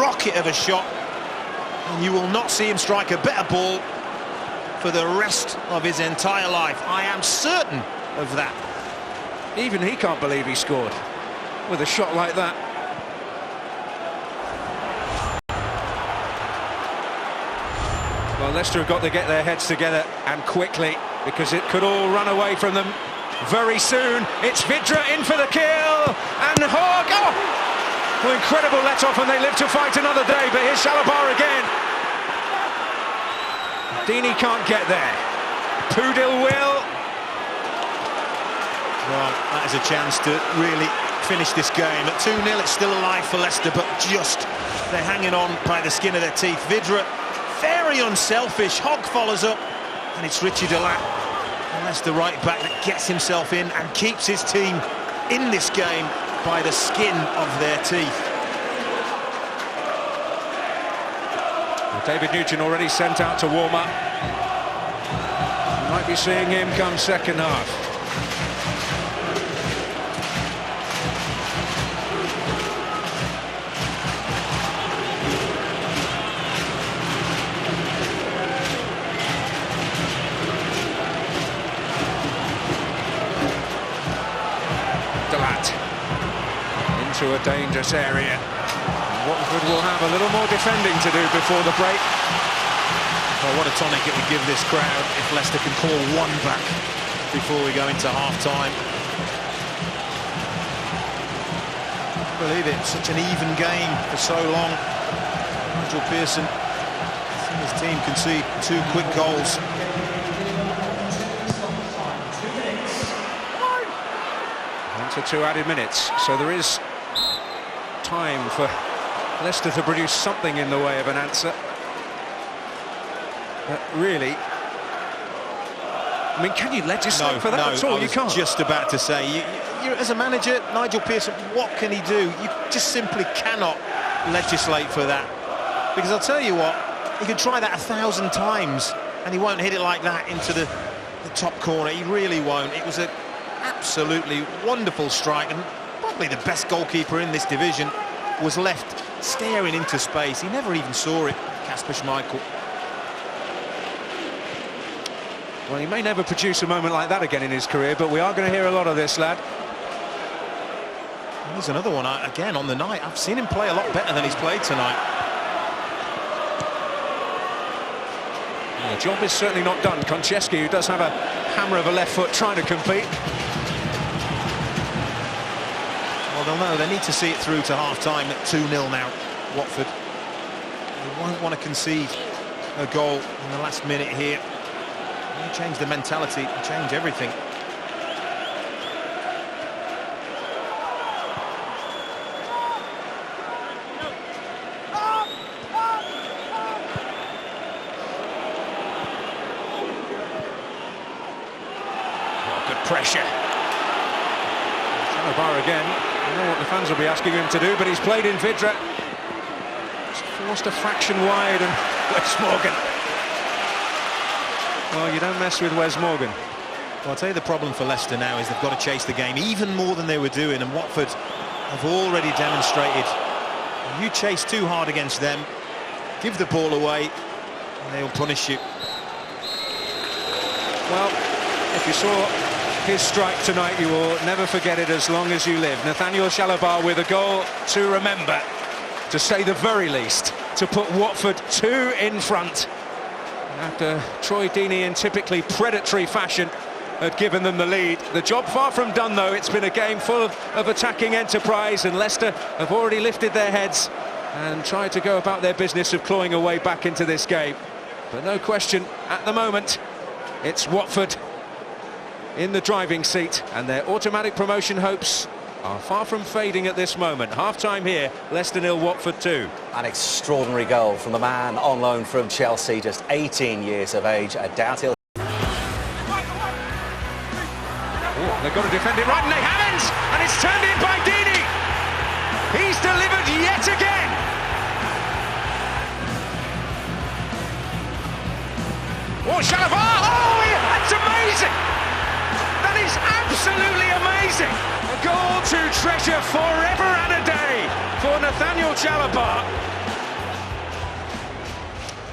rocket of a shot. And you will not see him strike a better ball for the rest of his entire life. I am certain of that.
Even he can't believe he scored with a shot like that. Well, Leicester have got to get their heads together, and quickly, because it could all run away from them very soon. It's Vidra in for the kill, and Hogg, oh! Well, incredible let-off, and they live to fight another day, but here's Chalobah again. Deeney can't get there. Pudil will.
Well, that is a chance to really finish this game. At 2-0, it's still alive for Leicester, but just, they're hanging on by the skin of their teeth. Vidra, very unselfish. Hogg follows up, and it's Richie Delat, the Leicester right back, that gets himself in and keeps his team in this game by the skin of their teeth.
Well, David Nugent already sent out to warm up. You might be seeing him come second half. Into a dangerous area. Watford will have a little more defending to do before the break.
Well, what a tonic it would give this crowd if Leicester can call one back before we go into half-time. I can't believe it, such an even game for so long. Nigel Pearson, his team concede 2 quick goals.
To 2 added minutes, so there is time for Leicester to produce something in the way of an answer. But really, I mean, can you legislate for that at all? You can't.
Just about to say, you as a manager, Nigel Pearson, what can he do? You just simply cannot legislate for that, because I'll tell you what, he could try that 1,000 times and he won't hit it like that into the top corner. He really won't. It was a absolutely wonderful strike, and probably the best goalkeeper in this division was left staring into space. He never even saw it, Kasper Schmeichel.
Well, he may never produce a moment like that again in his career, but we are going to hear a lot of this, lad.
And there's another one, again, on the night. I've seen him play a lot better than he's played tonight.
The job is certainly not done. Konchesky, who does have a hammer of a left foot, trying to compete.
Well, they'll know they need to see it through to half-time at 2-0 now, Watford. They won't want to concede a goal in the last minute here. You change the mentality, change everything.
Good pressure. Chalobah again. I know what the fans will be asking him to do, but he's played in Vidra. He's forced a fraction wide, and Wes Morgan. Well, you don't mess with Wes Morgan.
Well, I'll tell you the problem for Leicester now is they've got to chase the game even more than they were doing, and Watford have already demonstrated you chase too hard against them, give the ball away, and they'll punish you.
Well, if you saw his strike tonight, you will never forget it as long as you live. Nathaniel Chalobah with a goal to remember, to say the very least, to put Watford 2 in front. After Troy Deeney, in typically predatory fashion, had given them the lead. The job far from done, though. It's been a game full of attacking enterprise, and Leicester have already lifted their heads and tried to go about their business of clawing a way back into this game. But no question, at the moment, it's Watford in the driving seat, and their automatic promotion hopes are far from fading at this moment. Half-time here, Leicester 0, Watford 2.
An extraordinary goal from the man on loan from Chelsea, just 18 years of age. I doubt he'll...
They've got to defend it right, and they haven't! And it's turned in by Deeney! He's delivered yet again! Oh, Chalobah! Oh, that's amazing! That is absolutely amazing! A goal to treasure forever and a day for Nathaniel Chalobah.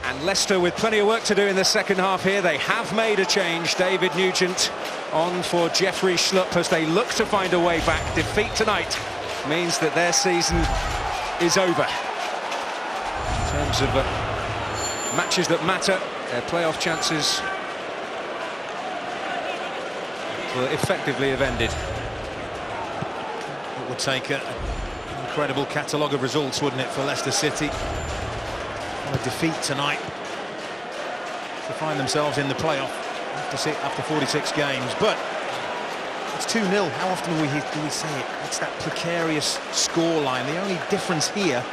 And Leicester with plenty of work to do in the second half here. They have made a change. David Nugent on for Jeffrey Schlupp as they look to find a way back. Defeat tonight means that their season is over. In terms of matches that matter, their playoff chances will effectively have ended.
It would take an incredible catalogue of results, wouldn't it, for Leicester City? A defeat tonight to find themselves in the playoff after 46 games, but it's 2-0. How often do we say it? It's that precarious scoreline. The only difference here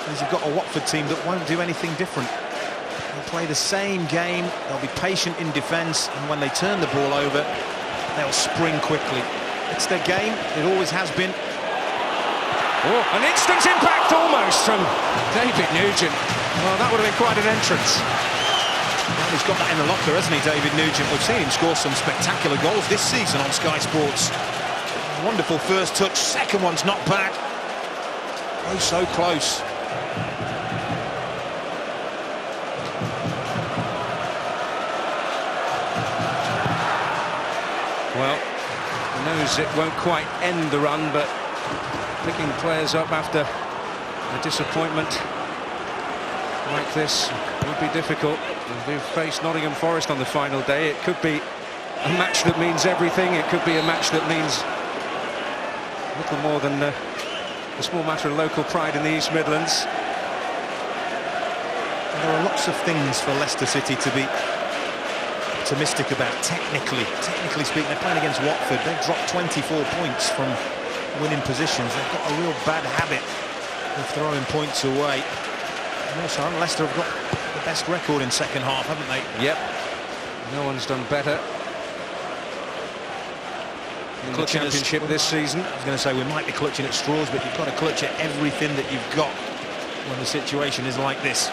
is you've got a Watford team that won't do anything different. They'll play the same game, they'll be patient in defence, and when they turn the ball over, they'll spring quickly. It's their game, it always has been.
Oh, an instant impact almost from David Nugent. Well, that would have been quite an entrance.
Well, he's got that in the locker, hasn't he, David Nugent? We've seen him score some spectacular goals this season on Sky Sports. Wonderful first touch, second one's not bad. Oh, so close.
Well, he knows it won't quite end the run, but picking players up after a disappointment like this would be difficult. We've faced Nottingham Forest on the final day. It could be a match that means everything. It could be a match that means little more than a small matter of local pride in the East Midlands.
There are lots of things for Leicester City to be optimistic about. Technically speaking, they're playing against Watford. They've dropped 24 points from winning positions. They've got a real bad habit of throwing points away. And also, Leicester have got the best record in second half, haven't they?
Yep. No one's done better in the Championship this season.
I was going to say we might be clutching at straws, but you've got to clutch at everything that you've got when the situation is like this.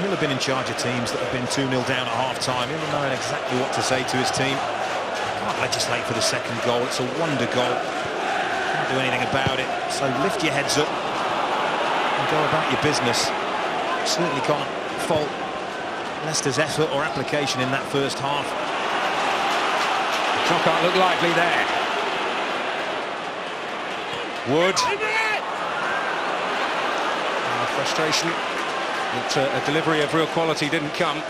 He'll have been in charge of teams that have been 2-0 down at half-time. He'll know exactly what to say to his team. Can't legislate for the second goal. It's a wonder goal. Can't do anything about it. So lift your heads up and go about your business. Certainly can't fault Leicester's effort or application in that first half.
Can't look likely there. Wood. Frustration that a delivery of real quality didn't come.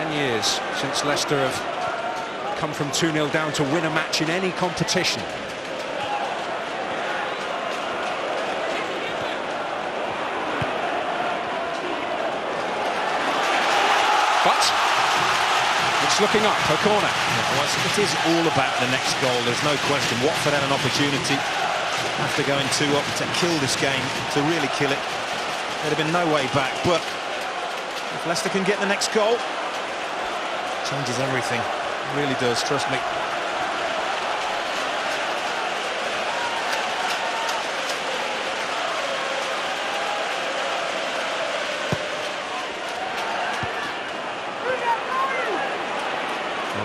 Years since Leicester have come from 2-0 down to win a match in any competition. But it's looking up, a corner.
Yeah, well, it is all about the next goal, there's no question. Watford had an opportunity, after going 2 up to kill this game, to really kill it. There'd have been no way back, but if Leicester can get the next goal, changes everything. It really does, trust me.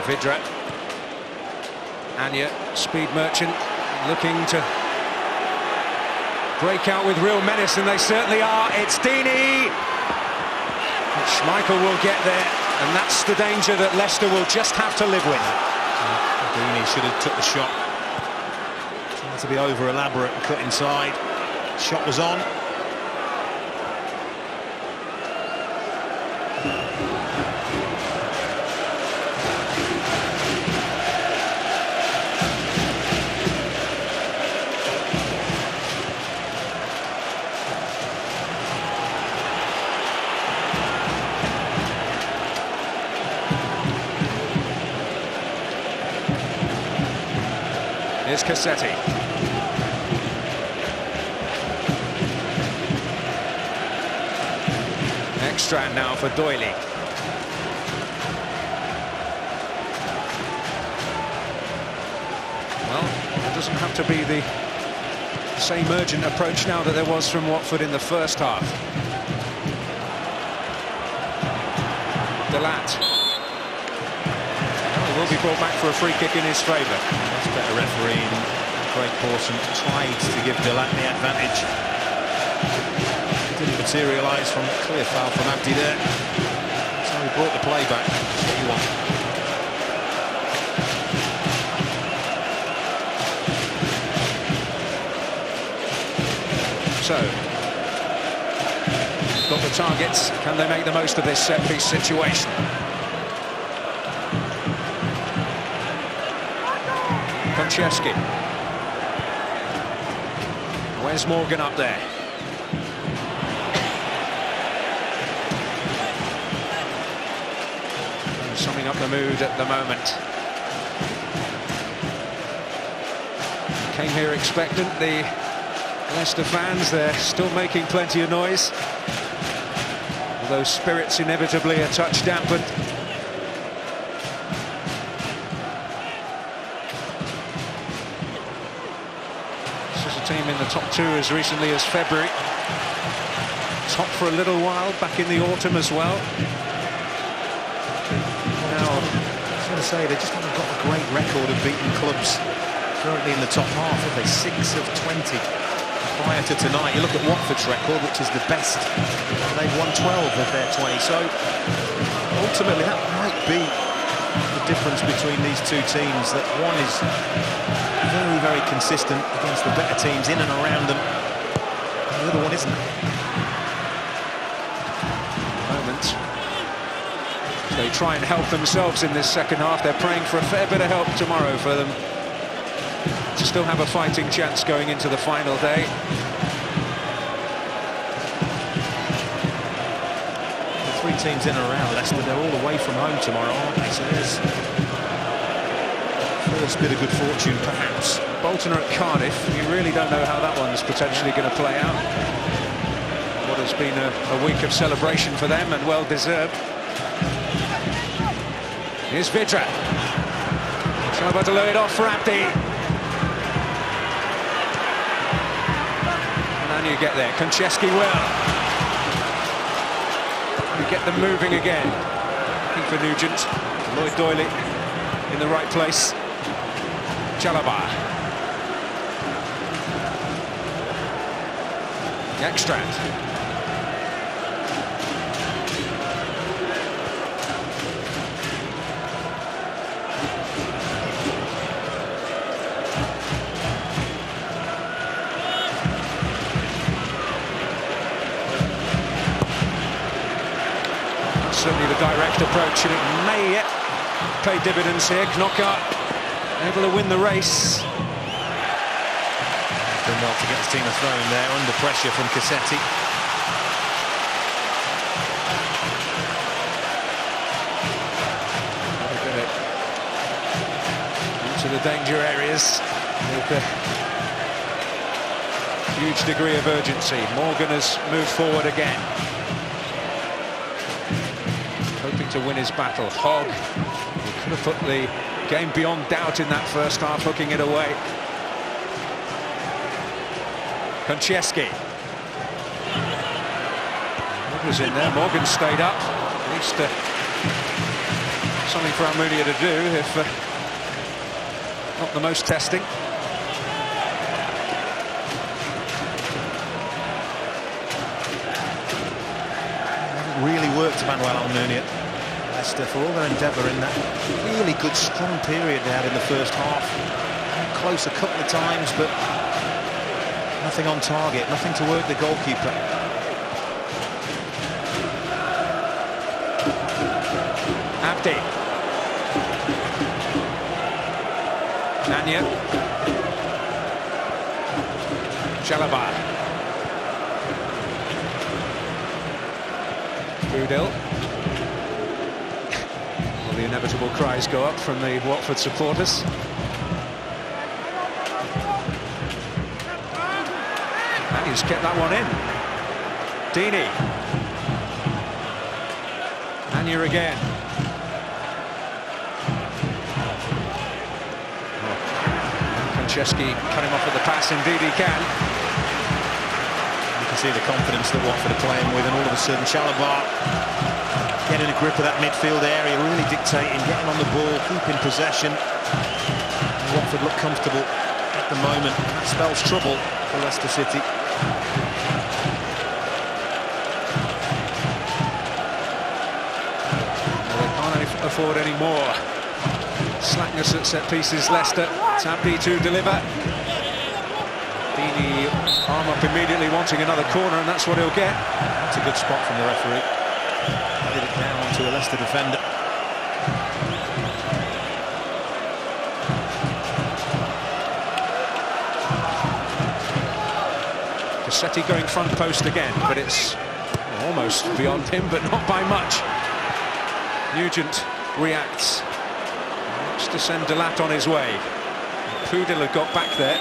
Vidra, Anya, speed merchant, looking to break out with real menace, and they certainly are. It's Deeney. Schmeichel will get there, and that's the danger that Leicester will just have to live with.
Deeney should have took the shot. Trying to be over elaborate and cut inside. Shot was on.
Here's Cassetti. Extra now for Doyley. Well, it doesn't have to be the same urgent approach now that there was from Watford in the first half. Delat. Will be brought back for a free kick in his favour.
That's better refereeing. Craig Pawson tried to give Delat the advantage. Didn't materialise from a clear foul from Abdi there. So he brought the play back. That's what you want.
So, got the targets. Can they make the most of this set-piece situation? Konchesky. Where's Morgan up there? Summing up the mood at the moment. Came here expectant. The Leicester fans, they're still making plenty of noise. Although spirits inevitably a touch dampened. Team in the top 2 as recently as February. Top for a little while, back in the autumn as well.
Now, I was going to say, they just haven't got a great record of beating clubs currently in the top half, have they? 6 of 20 prior to tonight. You look at Watford's record, which is the best. They've won 12 of their 20, so ultimately that might be the difference between these two teams, that one is very, very consistent against the better teams in and around them. The other one isn't.
Moment. They try and help themselves in this second half. They're praying for a fair bit of help tomorrow for them to still have a fighting chance going into the final day.
The 3 teams in and around Leicester, they're all away from home tomorrow, aren't they? So there's first bit of good fortune, perhaps.
Bolton are at Cardiff. You really don't know how that one's potentially going to play out. What has been a week of celebration for them, and well deserved. Here's Vidra. Chalobah to lay it off for Abdi. And then you get there. Konchesky will. You get them moving again. Looking for Nugent. Lloyd Doyley in the right place. Chalobah. Extract. Certainly the direct approach, and it may yet pay dividends here. Knocker able to win the race.
Done well to get his team a throw in there, under pressure from Cassetti.
Into the danger areas with Huge degree of urgency. Morgan has moved forward again, hoping to win his battle. Hogg, who could have put the game beyond doubt in that first half, hooking it away. Konchesky. Was in there. Morgan stayed up. At least something for Almunia to do, if not the most testing.
Really worked Manuel Almunia. Leicester, for all their endeavour in that really good strong period they had in the first half. Close a couple of times, but nothing on target, nothing to work the goalkeeper.
Abdi. Nanya. Chalobah. Pudil. Well, the inevitable cries go up from the Watford supporters. And he's kept that one in. Deeney. Nanya again. Konchesky cut him off at the pass, indeed he can.
You can see the confidence that Watford are playing with, and all of a sudden Chalobah getting a grip of that midfield area, really dictating, getting on the ball, keeping possession. Watford look comfortable at the moment, and that spells trouble for Leicester City.
Well, they can't afford any more slackness at set pieces. Leicester. Abdi to deliver. Deeney arm up immediately, wanting another corner, and that's what he'll get.
That's a good spot from the referee. Headed it down onto a Leicester defender.
Cassetti going front post again, but it's almost beyond him, but not by much. Nugent reacts. Looks to send Delat on his way. Pudil had got back there.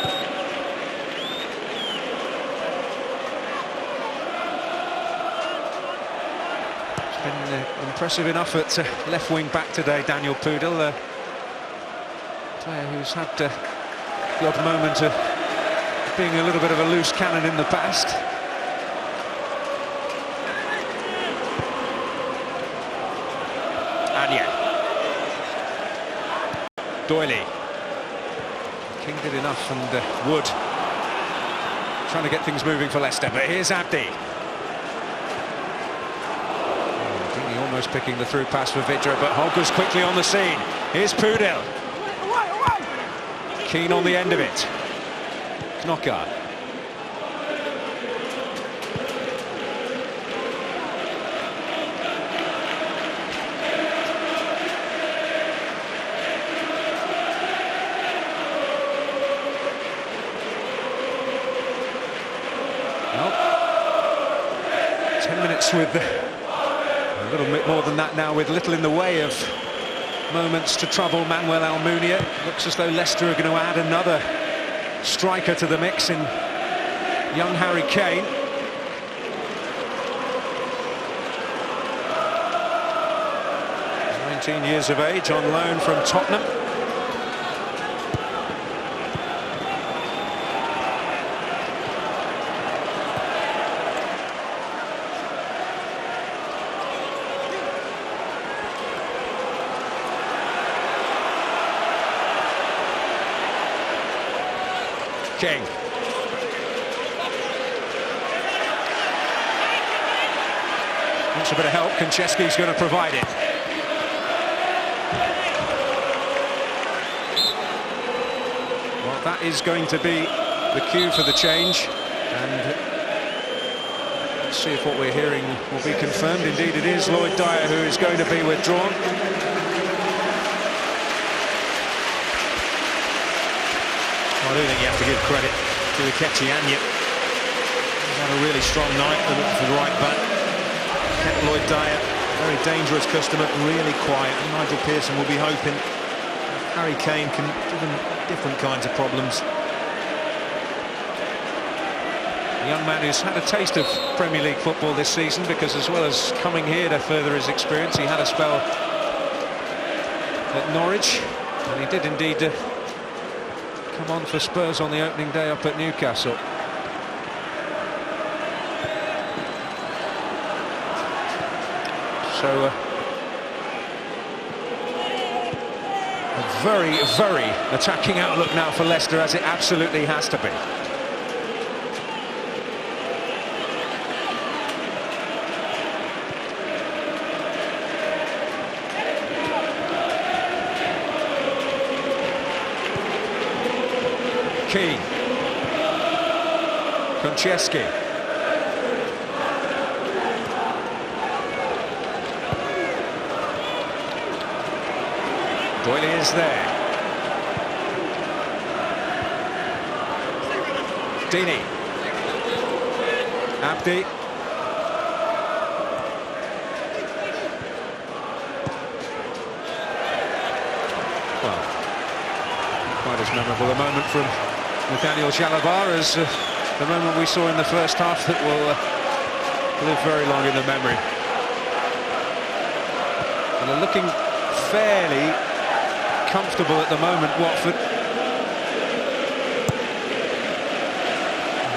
It's been impressive enough at left wing back today, Daniel Pudil, a player who's had the odd moment of being a little bit of a loose cannon in the past. Anya. Doyley. King did enough, and Wood trying to get things moving for Leicester, but here's Abdi. Deeney almost picking the through pass for Vidra, but Hogg was quickly on the scene. Here's Pudil. Keen on the end of it. Knocker. With a little bit more than that now, with little in the way of moments to trouble Manuel Almunia. Looks as though Leicester are going to add another striker to the mix in young Harry Kane. He's 19 years of age, on loan from Tottenham. King. Wants a bit of help. Konchesky's going to provide it. Well, that is going to be the cue for the change, and let's see if what we're hearing will be confirmed. Indeed it is Lloyd Dyer who is going to be withdrawn.
I do think you have to give credit to Ikechi Anya. He's had a really strong night for the right back. Kept Lloyd Dyer, very dangerous customer, really quiet. And Nigel Pearson will be hoping Harry Kane can give him different kinds of problems.
A young man who's had a taste of Premier League football this season, because as well as coming here to further his experience, he had a spell at Norwich, and he did indeed come on for Spurs on the opening day up at Newcastle. So a very, very attacking outlook now for Leicester, as it absolutely has to be. Kane, Konchesky, Deeney is there. Deeney, Abdi, well, quite as memorable a moment from Nathaniel Chalobah as the moment we saw in the first half that will live very long in the memory. And they're looking fairly comfortable at the moment, Watford.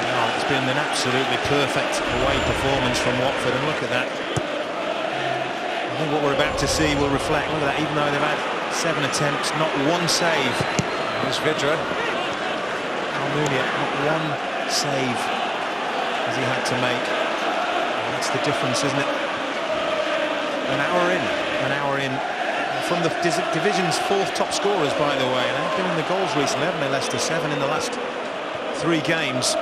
Oh, it's been an absolutely perfect away performance from Watford, and look at that. I think what we're about to see will reflect. Look at that, even though they've had 7 attempts, not one save.
There's Vidra.
Not one save as he had to make. That's the difference, isn't it? An hour in from the division's 4th top scorers, by the way, and they've been in the goals recently, haven't they, Leicester? 7 in the last 3 games.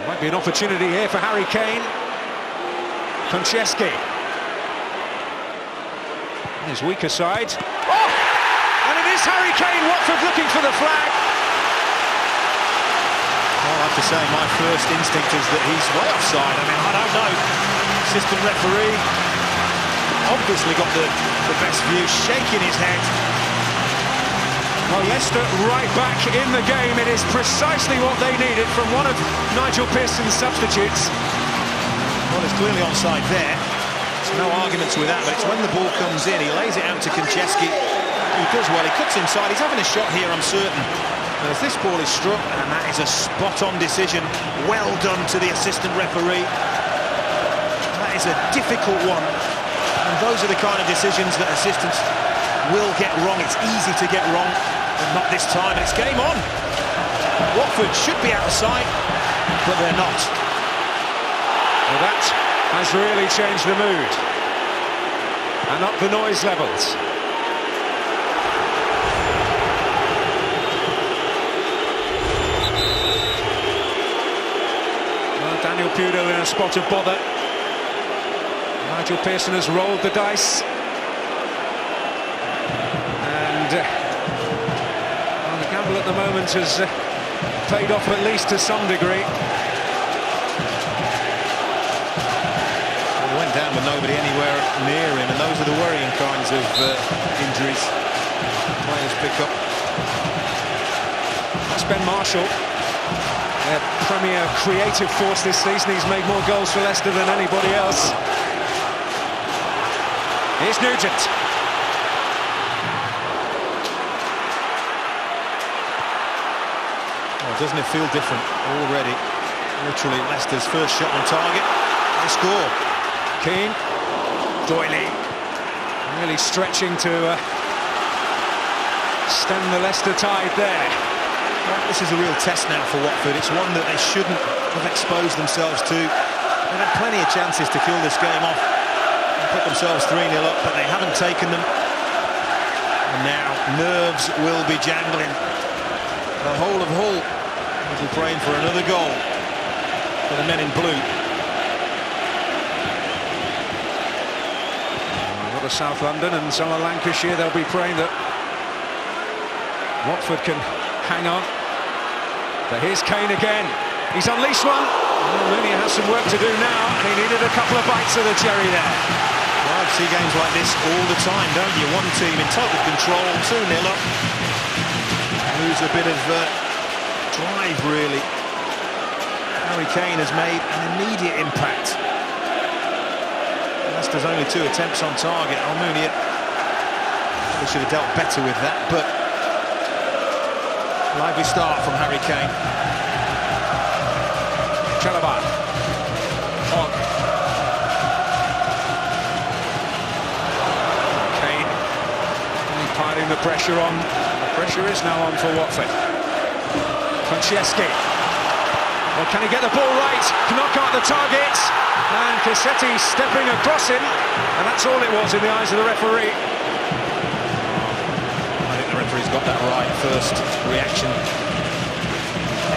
Might be an opportunity here for Harry Kane. Konchesky, his weaker side. Oh! And it is Harry Kane. Watford looking for the flag.
Well, I have to say, my first instinct is that he's way offside. I mean, I don't know. Assistant referee obviously got the best view, shaking his head.
Well, Leicester right back in the game. It is precisely what they needed from one of Nigel Pearson's substitutes.
Well, it's clearly onside there. There's no arguments with that, but it's when the ball comes in, he lays it out to Konchesky, who does well. He cuts inside. He's having a shot here, I'm certain. As this ball is struck, and that is a spot-on decision. Well done to the assistant referee. That is a difficult one, and those are the kind of decisions that assistants will get wrong. It's easy to get wrong, but not this time. It's game on. Watford should be outside, but they're not.
Well, that has really changed the mood and up the noise levels. Daniel Pudo in a spot of bother. Nigel Pearson has rolled the dice. And well, the gamble at the moment has paid off, at least to some degree.
Well, he went down with nobody anywhere near him, and those are the worrying kinds of injuries players pick up.
That's Ben Marshall. Their premier creative force this season. He's made more goals for Leicester than anybody else. Here's Nugent.
Well, doesn't it feel different already? Literally Leicester's first shot on target. They score.
Kane. Deeney. Really stretching to stem the Leicester tide there.
Well, this is a real test now for Watford. It's one that they shouldn't have exposed themselves to. They've had plenty of chances to kill this game off and put themselves 3-0 up, but they haven't taken them. And now nerves will be jangling. The whole of Hull will be praying for another goal for the men in blue.
A lot of South London and some of Lancashire, they'll be praying that Watford can hang on. But here's Kane again. He's unleashed one. Well, Rooney has some work to do now, and he needed a couple of bites of the cherry there.
Well, I see games like this all the time, don't you? One team in total control, 2-0 up. Lose a bit of drive, really. Kane has made an immediate impact. Leicester's only 2 attempts on target. Almunia probably should have dealt better with that, but lively start from Harry Kane.
Chalobah. On. Kane piling the pressure on. The pressure is now on for Watford. Franceschi. Well, can he get the ball right? Knock out the target. And Cassetti stepping across him. And that's all it was in the eyes of the referee.
I think the referee's got that right. First reaction.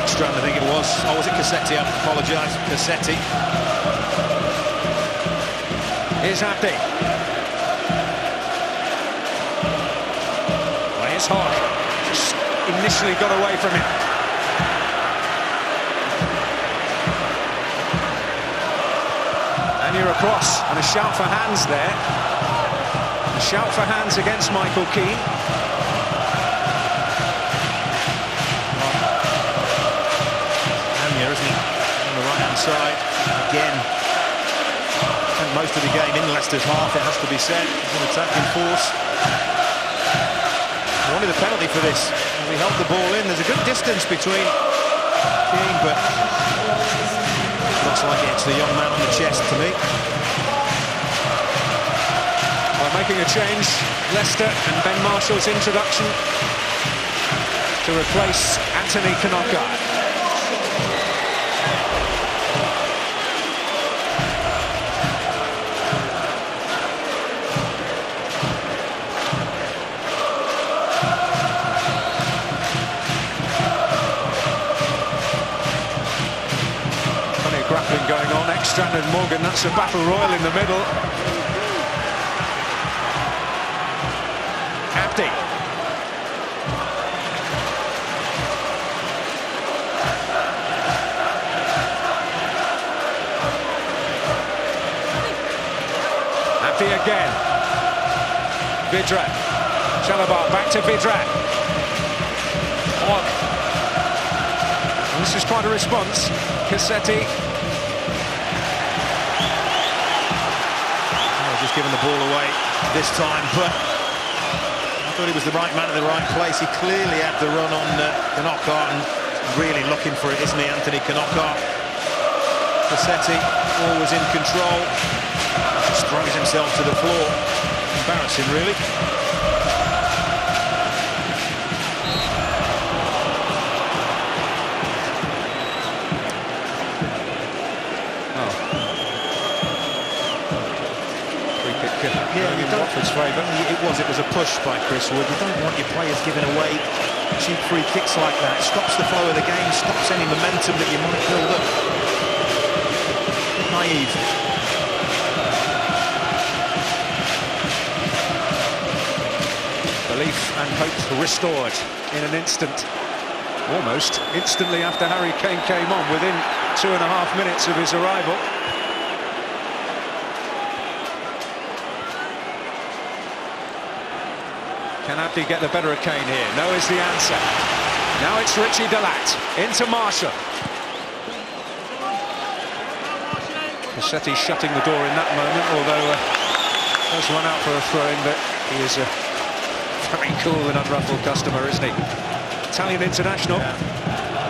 Extra, I think it was. Oh, was it Cassetti? I apologise. Cassetti.
Here's Abdi. Well, here's Hogg. Just initially got away from him. And you're across. And a shout for hands there. A shout for hands against Michael Keane.
Isn't he? On the right-hand side again. Spent most of the game in Leicester's half, it has to be said. He's an attacking force. He wanted a penalty for this. And he held the ball in. There's a good distance between King, but looks like it's the young man on the chest to me.
Well, making a change, Leicester and Ben Marshall's introduction to replace Anthony Knockaert. Grappling going on, Ekstrand and Morgan, that's a battle royal in the middle. Abdi. Abdi again. Vidra. Chalobah back to Vidra. Hogg. This is quite a response. Cassetti.
Just giving the ball away this time, but I thought he was the right man at the right place. He clearly had the run on Knockaert and really looking for it, isn't he, Anthony Knockaert? Cassetti always in control. Just throws himself to the floor. Embarrassing, really.
Yeah, in Watford's favour.
It was a push by Chris Wood. You don't want your players giving away cheap free kicks like that. It stops the flow of the game, stops any momentum that you might build up. Naive.
Belief and hope restored in an instant. Almost instantly after Harry Kane came on, within 2.5 minutes of his arrival. Can Abdi get the better of Kane here? No is the answer. Now it's Richie Delat into Marshall. Cassetti shutting the door in that moment, although does run out for a throw-in, but he is a very cool and unruffled customer, isn't he? Italian international.
Yeah.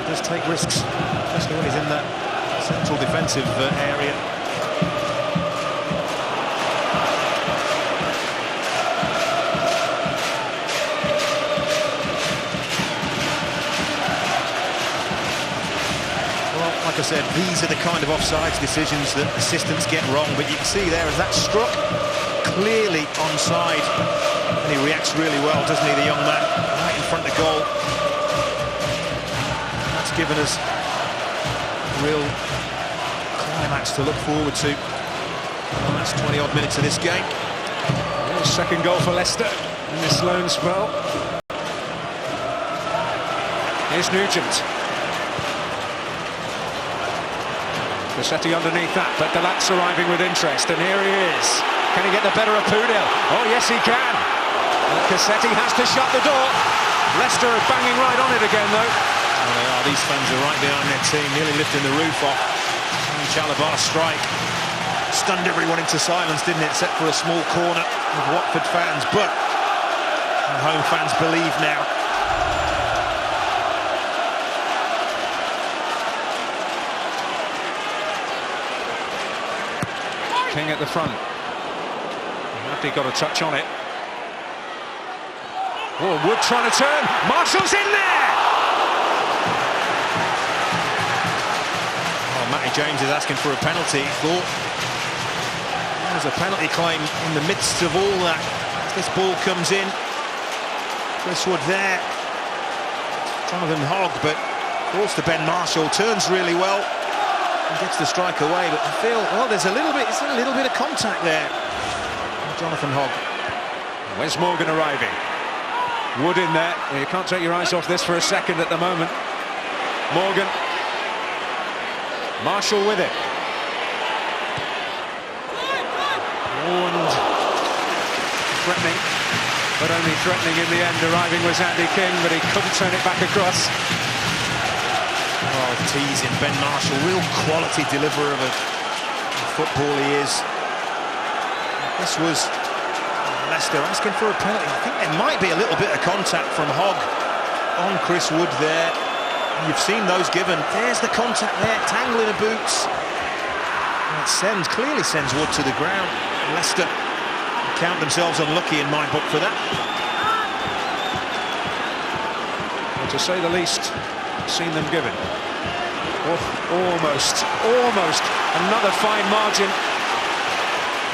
Does take risks, especially when he's in that central defensive area. Like I said, these are the kind of offsides decisions that assistants get wrong, but you can see there as that struck clearly onside, and he reacts really well, doesn't he, the young man, right in front of goal. That's given us a real climax to look forward to in the last 20-odd minutes of this game.
Second goal for Leicester in this loan spell. Here's Nugent. Cassetti underneath that, but Delat's arriving with interest, and here he is. Can he get the better of Pudil? Oh, yes, he can. And Cassetti has to shut the door. Leicester are banging right on it again, though.
Well, they are. These fans are right behind their team, nearly lifting the roof off. Chalobah strike stunned everyone into silence, didn't it, except for a small corner of Watford fans, but our home fans believe now.
King at the front. He got a touch on it. Oh, Wood trying to turn. Marshall's in there!
Oh, Matty James is asking for a penalty. He thought there's a penalty claim in the midst of all that. This ball comes in. Chris Wood there. Jonathan Hogg, but falls to Ben Marshall. Turns really well and gets the strike away. But I feel, well, there's a little bit of contact there. Jonathan Hogg.
Where's Morgan arriving? Wood in there. You can't take your eyes off this for a second at the moment. Morgan. Marshall with it. And threatening, but only threatening in the end. Arriving was Andy King, but he couldn't turn it back across.
Oh, teasing Ben Marshall. Real quality deliverer of a football he is. This was Leicester asking for a penalty. I think there might be a little bit of contact from Hogg on Chris Wood there. You've seen those given. There's the contact there, tangling the boots. And it clearly sends Wood to the ground. Leicester count themselves unlucky in my book for that.
Well, to say the least, seen them given. Oh, almost. Another fine margin.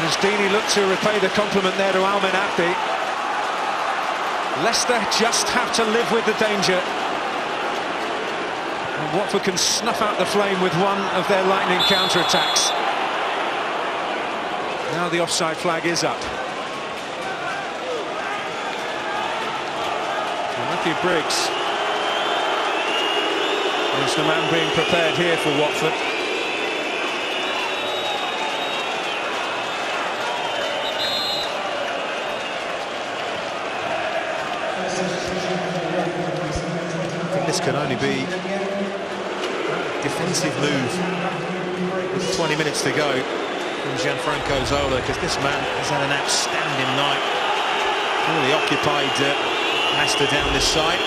As Deeney looked to repay the compliment there to Almen Abdi. Leicester just have to live with the danger. And Watford can snuff out the flame with one of their lightning counter-attacks. Now the offside flag is up. And Matthew Briggs is the man being prepared here for Watford.
This can only be a defensive move with 20 minutes to go from Gianfranco Zola, because this man has had an outstanding night. Really occupied Leicester down this side.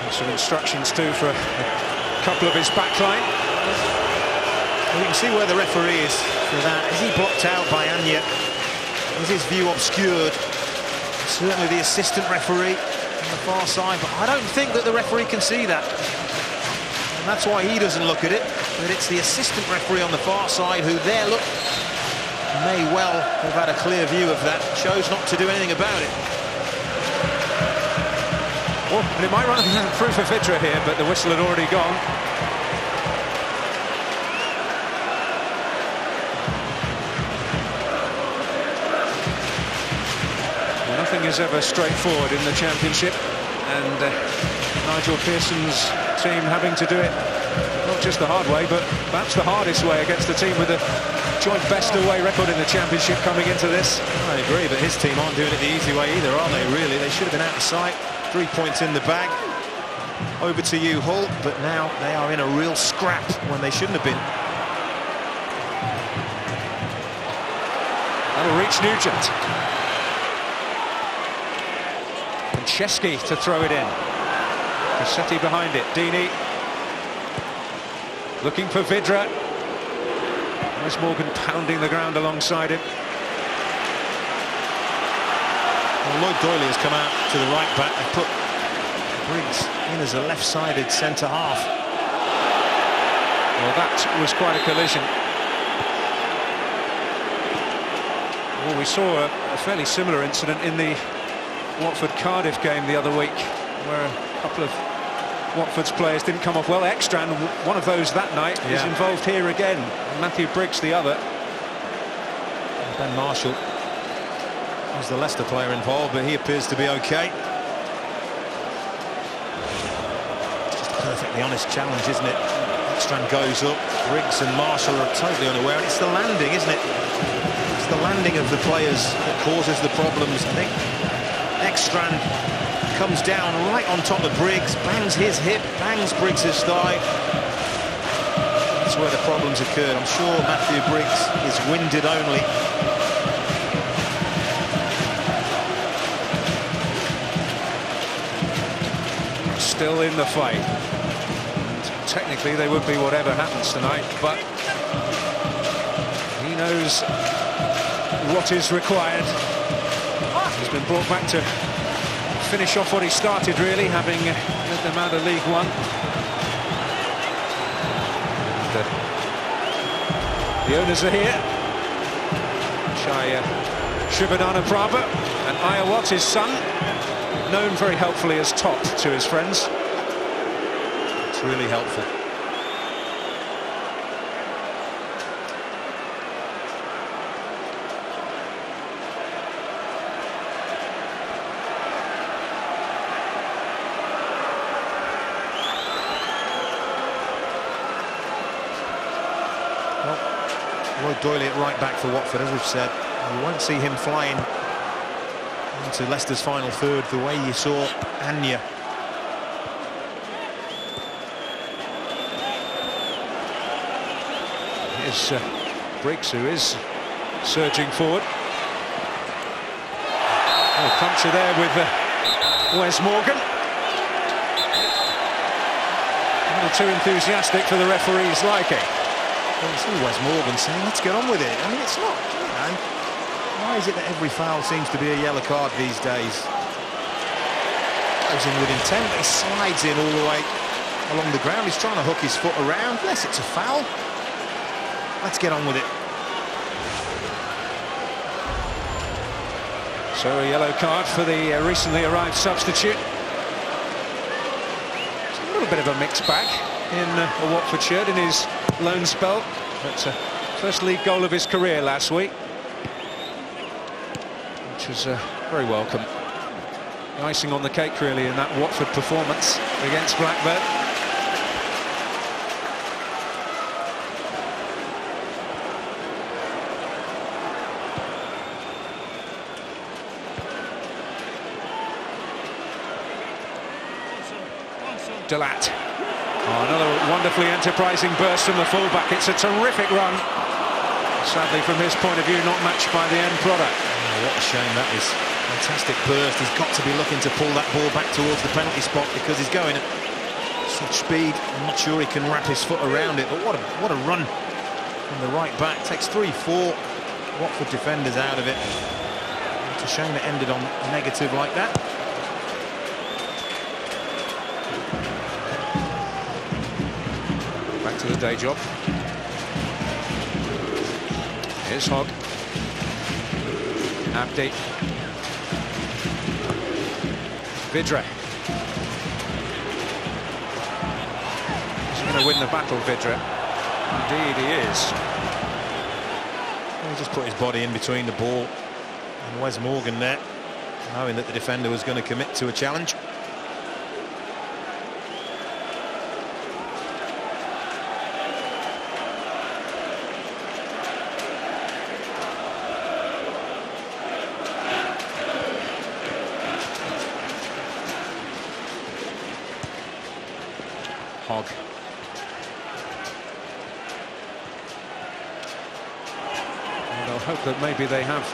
And some instructions too for a couple of his backline.
Well, you can see where the referee is for that. Is he blocked out by Anya? Is his view obscured? Certainly the assistant referee on the far side, but I don't think that the referee can see that. And that's why he doesn't look at it. But it's the assistant referee on the far side who there, look, may well have had a clear view of that. Chose not to do anything about it.
Oh, and it might run through for Vidra here, but the whistle had already gone. Nothing is ever straightforward in the Championship, and Nigel Pearson's team having to do it not just the hard way, but perhaps the hardest way against the team with a joint best away record in the Championship coming into this.
I agree, but his team aren't doing it the easy way either, are they, really? They should have been out of sight. 3 points in the bag. Over to you, Hull, but now they are in a real scrap when they shouldn't have been.
That'll reach Nugent. And Chesky to throw it in. Cassetti behind it. Deeney looking for Vidra. Where's Morgan pounding the ground alongside him?
Well, Lloyd Doyley has come out to the right back and put Briggs in as a left-sided centre-half.
Well, that was quite a collision. Well, we saw a fairly similar incident in the Watford-Cardiff game the other week, where a couple of Watford's players didn't come off well. Ekstrand, one of those that night, is involved here again. Matthew Briggs, the other.
And Ben Marshall was the Leicester player involved, but he appears to be okay. Just a perfectly honest challenge, isn't it? Ekstrand goes up, Briggs and Marshall are totally unaware, and it's the landing, isn't it? It's the landing of the players that causes the problems. I think Ekstrand comes down right on top of Briggs, bangs his hip, bangs Briggs' thigh. That's where the problems occurred. I'm sure Matthew Briggs is winded only.
Still in the fight. And technically they would be whatever happens tonight, but he knows what is required. He's been brought back to finish off what he started, really, having led them out of League One. The owners are here. Shivadana Prabha and Ayawat, his son, known very helpfully as Top to his friends.
It's really helpful. Lloyd Doyley at right back for Watford, as we've said. You won't see him flying into Leicester's final third the way you saw Anya.
Here's Briggs, who is surging forward. Oh, puncture there with Wes Morgan. A little too enthusiastic for the referee's liking.
Well, it's all Wes Morgan saying, let's get on with it. I mean, it's not, you know, why is it that every foul seems to be a yellow card these days? Goes in with intent, but he slides in all the way along the ground. He's trying to hook his foot around. Yes, it's a foul. Let's get on with it.
So a yellow card for the recently arrived substitute. It's a little bit of a mixed bag in a Watford shirt in his loan spell. But first league goal of his career last week, which was very welcome. The icing on the cake, really, in that Watford performance against Blackburn. Delat. Oh, another wonderfully enterprising burst from the fullback. It's a terrific run. Sadly, from his point of view, not matched by the end product.
Oh, what a shame that is. Fantastic burst. He's got to be looking to pull that ball back towards the penalty spot because he's going at such speed. I'm not sure he can wrap his foot around it, but what a run from the right back. Takes 3-4 Watford defenders out of it. It's a shame it ended on negative like that.
Back to the day job. Here's Hogg. Abdi. Vidra. Is he going to win the battle, Vidra? Indeed he is.
He just put his body in between the ball and Wes Morgan there, knowing that the defender was going to commit to a challenge.
Hogg. And they'll hope that maybe they have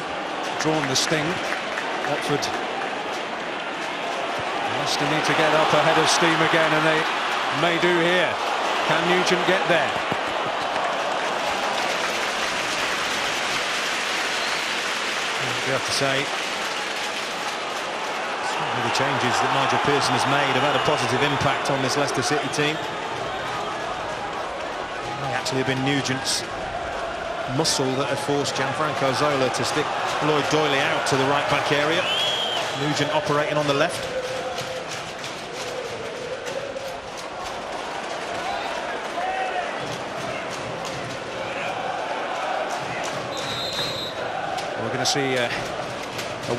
drawn the sting. Watford. Leicester need to get up ahead of steam again, and they may do here. Can Nugent get there?
You have to say, the changes that Nigel Pearson has made have had a positive impact on this Leicester City team. It may actually have been Nugent's muscle that had forced Gianfranco Zola to stick Lloyd Doyley out to the right back area. Nugent operating on the left.
We're going to see a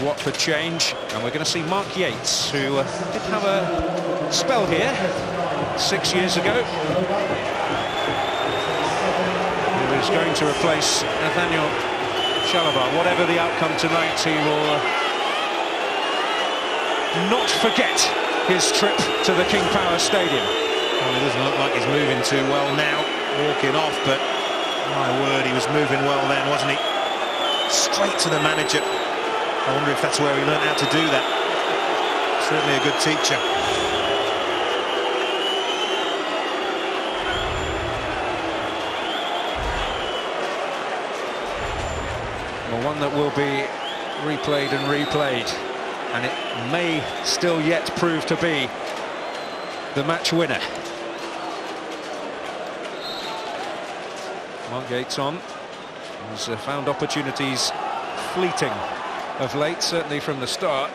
Watford change, and we're going to see Mark Yates, who did have a spell here 6 years ago. He was going to replace Nathaniel Chalobah. Whatever the outcome tonight, he will not forget his trip to the King Power Stadium.
Well, it doesn't look like he's moving too well now, walking off, but my word, he was moving well then, wasn't he? Straight to the manager. I wonder if that's where he learned how to do that. Certainly a good teacher.
Well, one that will be replayed and replayed, and it may still yet prove to be the match winner. Margate's on. He's found opportunities fleeting of late, certainly from the start.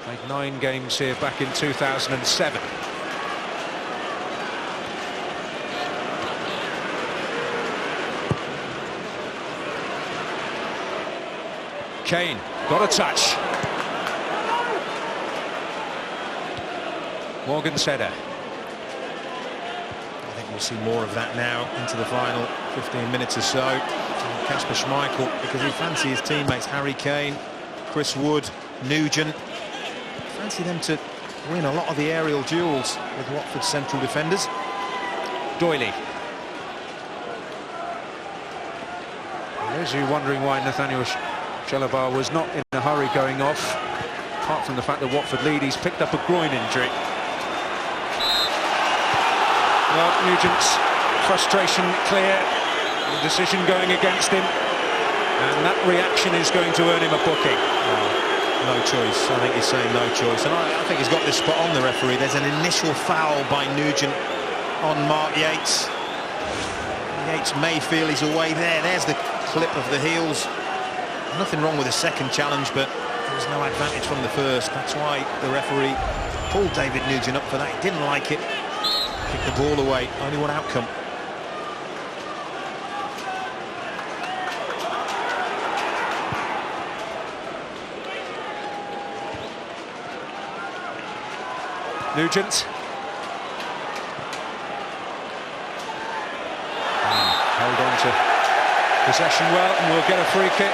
Played 9 games here back in 2007. Kane got a touch. Morgan's header.
I think we'll see more of that now into the final 15 minutes or so from Kasper Schmeichel, because he fancy his teammates Harry Kane, Chris Wood, Nugent. Fancy them to win a lot of the aerial duels with Watford's central defenders.
Doyley. There's you wondering why Nathaniel Chalobah was not in a hurry going off. Apart from the fact that Watford lead, he's picked up a groin injury. Well, Nugent's frustration clear, the decision going against him, and that reaction is going to earn him a booking.
No choice. I think he's saying no choice, and I think he's got this spot on, the referee. There's an initial foul by Nugent on Mark Yates. Yates may feel he's away there. There's the clip of the heels. Nothing wrong with the second challenge, but there was no advantage from the first. That's why the referee pulled David Nugent up for that. He didn't like it. Kicked the ball away. Only one outcome.
Nugent. Held on to possession well, and we'll get a free kick.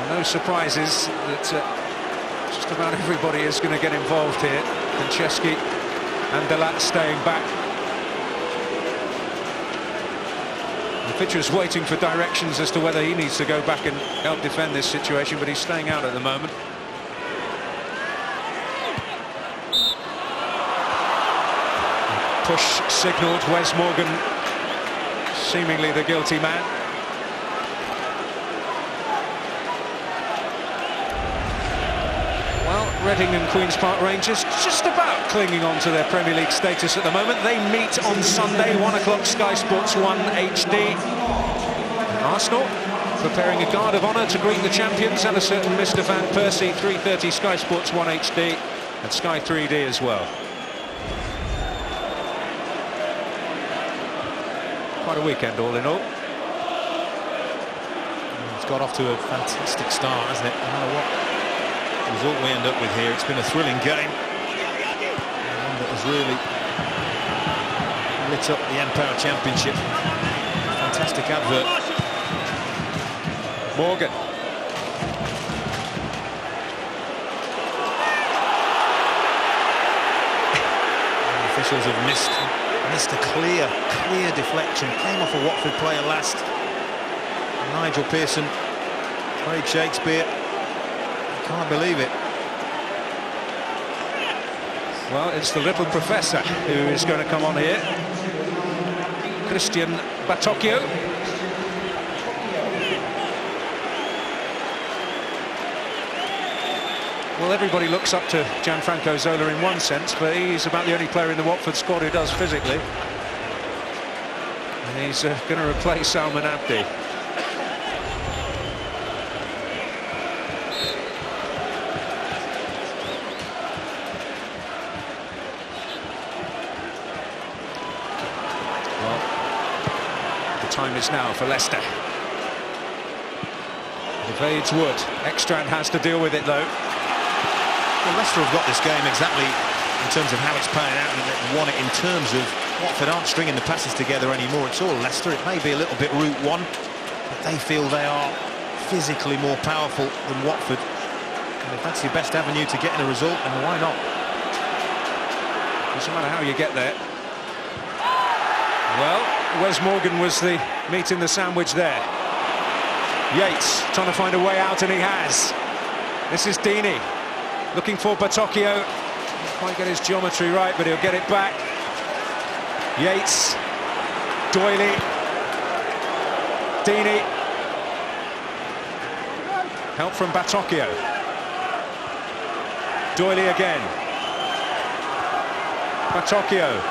No surprises that just about everybody is going to get involved here. Konchesky and Delat staying back. The pitcher's waiting for directions as to whether he needs to go back and help defend this situation, but he's staying out at the moment. Push signalled. Wes Morgan, seemingly the guilty man. Reading and Queen's Park Rangers just about clinging on to their Premier League status at the moment. They meet on Sunday, 1 o'clock, Sky Sports 1 HD. And Arsenal preparing a guard of honour to greet the champions, and a certain Mr Van Persie, 3:30 Sky Sports 1 HD and Sky 3D as well. Quite a weekend all in all.
It's got off to a fantastic start, hasn't it? No matter what result we end up with here, it's been a thrilling game. One that has really lit up the N-Power Championship. Fantastic advert.
Morgan.
The officials have missed a clear deflection. Came off a Watford player last. Nigel Pearson, Craig Shakespeare. Can't believe it.
Well, it's the little professor who is going to come on here. Christian Batocchio. Well, everybody looks up to Gianfranco Zola in one sense, but he's about the only player in the Watford squad who does physically. And he's going to replace Salman Abdi. Time is now for Leicester. Evades Wood. Ekstrand has to deal with it though.
Well, Leicester have got this game exactly in terms of how it's playing out, and they've won it in terms of Watford aren't stringing the passes together anymore. It's all Leicester. It may be a little bit route one, but they feel they are physically more powerful than Watford. And if that's your best avenue to getting a result, then why not?
Doesn't matter how you get there. Well, Wes Morgan was the meat in the sandwich there. Yates trying to find a way out, and he has. This is Deeney looking for Batocchio. Can't quite get his geometry right, but he'll get it back. Yates, Doyley, Deeney. Help from Batocchio. Doyley again. Batocchio.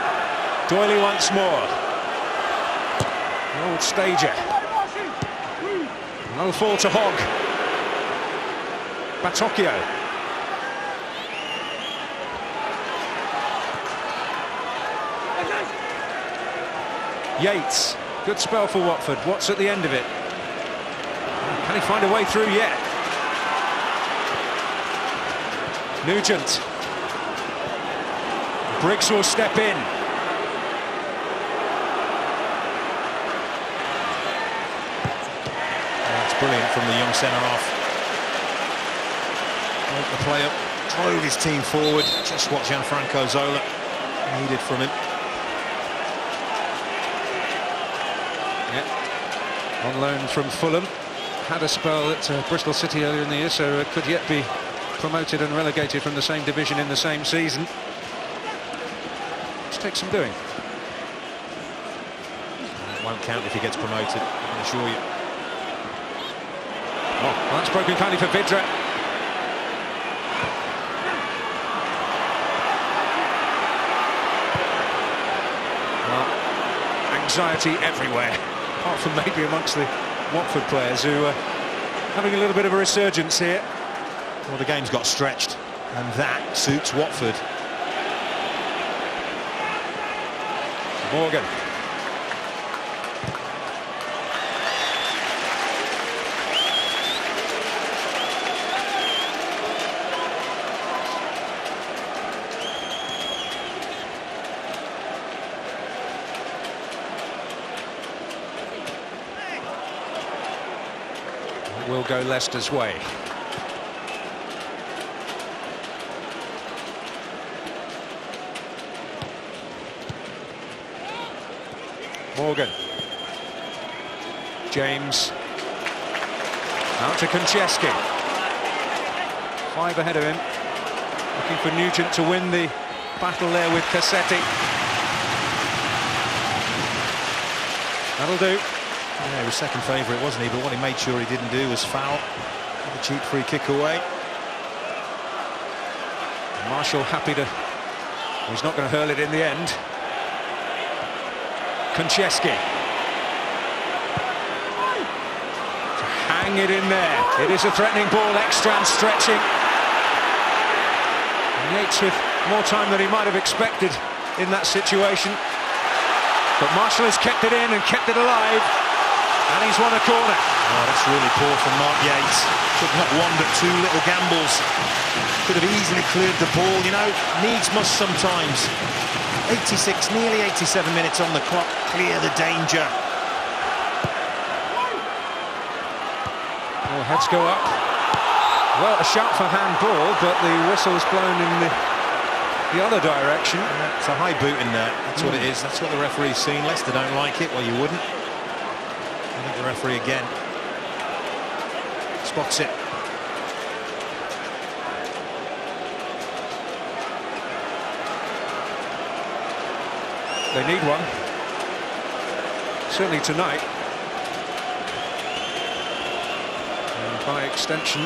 Doyley once more. The old stager. No fall to Hogg. Batocchio. Yates. Good spell for Watford. What's at the end of it? Can he find a way through yet? Nugent. Briggs will step in.
That's brilliant from the young centre-half. Broke the play up, drove his team forward. Just what Gianfranco Zola needed from him.
Yeah. On loan from Fulham. Had a spell at Bristol City earlier in the year, so could yet be promoted and relegated from the same division in the same season. Take some doing.
It won't count if he gets promoted, I can assure you.
Oh, well, that's broken kindly for Vidra. Well, anxiety everywhere, apart from maybe amongst the Watford players who are having a little bit of a resurgence here.
Well, the game's got stretched, and that suits Watford.
Morgan. It will go Leicester's way. Morgan. James. Out to Konchesky. 5 ahead of him. Looking for Nugent to win the battle there with Cassetti. That'll do.
Yeah, he was second favourite, wasn't he? But what he made sure he didn't do was foul. The cheap free kick away.
Marshall happy to... He's not going to hurl it in the end. Konchesky. Hang it in there. It is a threatening ball. Ekstrand stretching. And Yates with more time than he might have expected in that situation. But Marshall has kept it in and kept it alive. And he's won a corner.
Oh, that's really poor from Mark Yates. Took not one but 2 little gambles. Could have easily cleared the ball, you know. Needs must sometimes. 86, nearly 87 minutes on the clock. Clear the danger.
Well, heads go up. Well, a shout for handball, but the whistle's blown in the other direction.
It's a high boot in there. That's what it is. That's what the referee's seen. Leicester don't like it. Well, you wouldn't. I think the referee again spots it.
They need one. Certainly tonight. And by extension,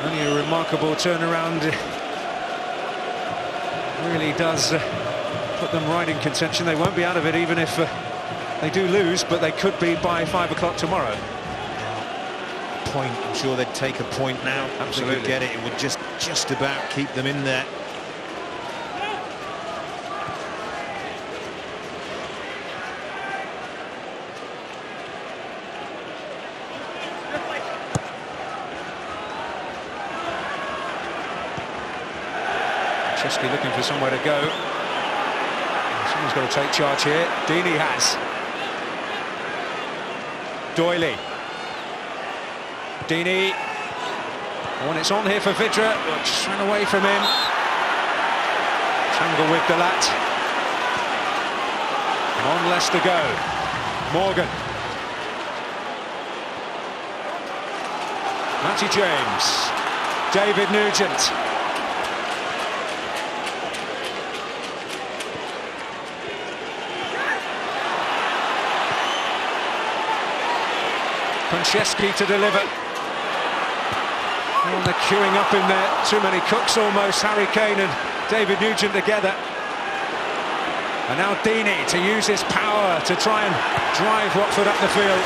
only a remarkable turnaround really does put them right in contention. They won't be out of it even if they do lose, but they could be by 5 o'clock tomorrow.
Point. I'm sure they'd take a point now.
Absolutely.
They would get it. It would just about keep them in there.
Konchesky looking for somewhere to go. Someone's got to take charge here. Deeney has. Doyley. Deeney. When it's on here for Vidra, but just ran away from him. Tangle with the lat. On Leicester go. Morgan. Matty James. David Nugent. Konchesky to deliver. Oh, they're queuing up in there. Too many cooks almost. Harry Kane and David Nugent together. And now Deeney to use his power to try and drive Watford up the field.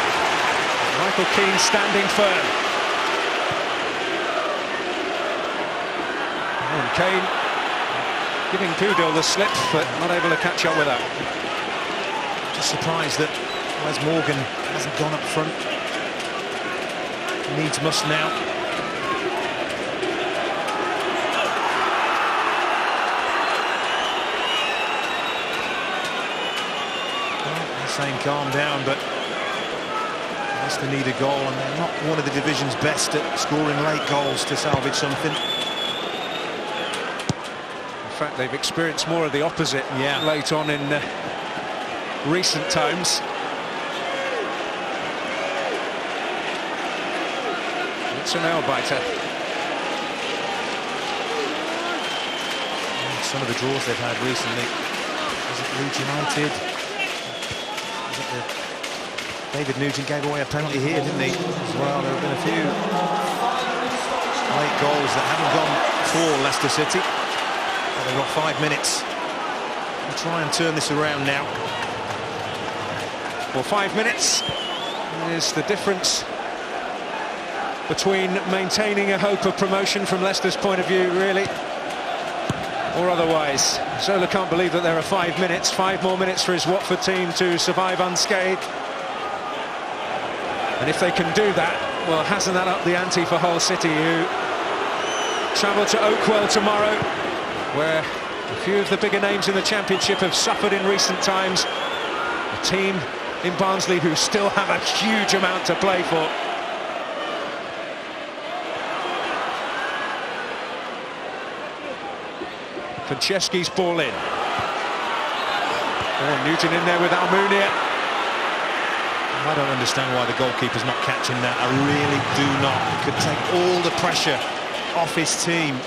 Michael Keane standing firm. And Kane giving Pudil the slip, but not able to catch up with that.
Just surprised that Wes Morgan hasn't gone up front. Needs must now. Well, they're saying calm down, but Leicester need a goal, and they're not one of the division's best at scoring late goals to salvage something.
In fact, they've experienced more of the opposite late on in recent times. It's a nail-biter.
Some of the draws they've had recently. Was it Leeds United? Was it David Nugent gave away a penalty here, didn't he? As well, there have been a few late goals that haven't gone for Leicester City. But they've got 5 minutes to try and turn this around now.
Well, 5 minutes is the difference between maintaining a hope of promotion from Leicester's point of view, really, or otherwise. Zola can't believe that there are 5 minutes, 5 more minutes for his Watford team to survive unscathed. And if they can do that, well, hasn't that upped the ante for Hull City, who travel to Oakwell tomorrow, where a few of the bigger names in the Championship have suffered in recent times. A team in Barnsley who still have a huge amount to play for. Konchesky's ball in. Oh, Nugent in there with Almunia.
I don't understand why the goalkeeper's not catching that. I really do not. It could take all the pressure off his team.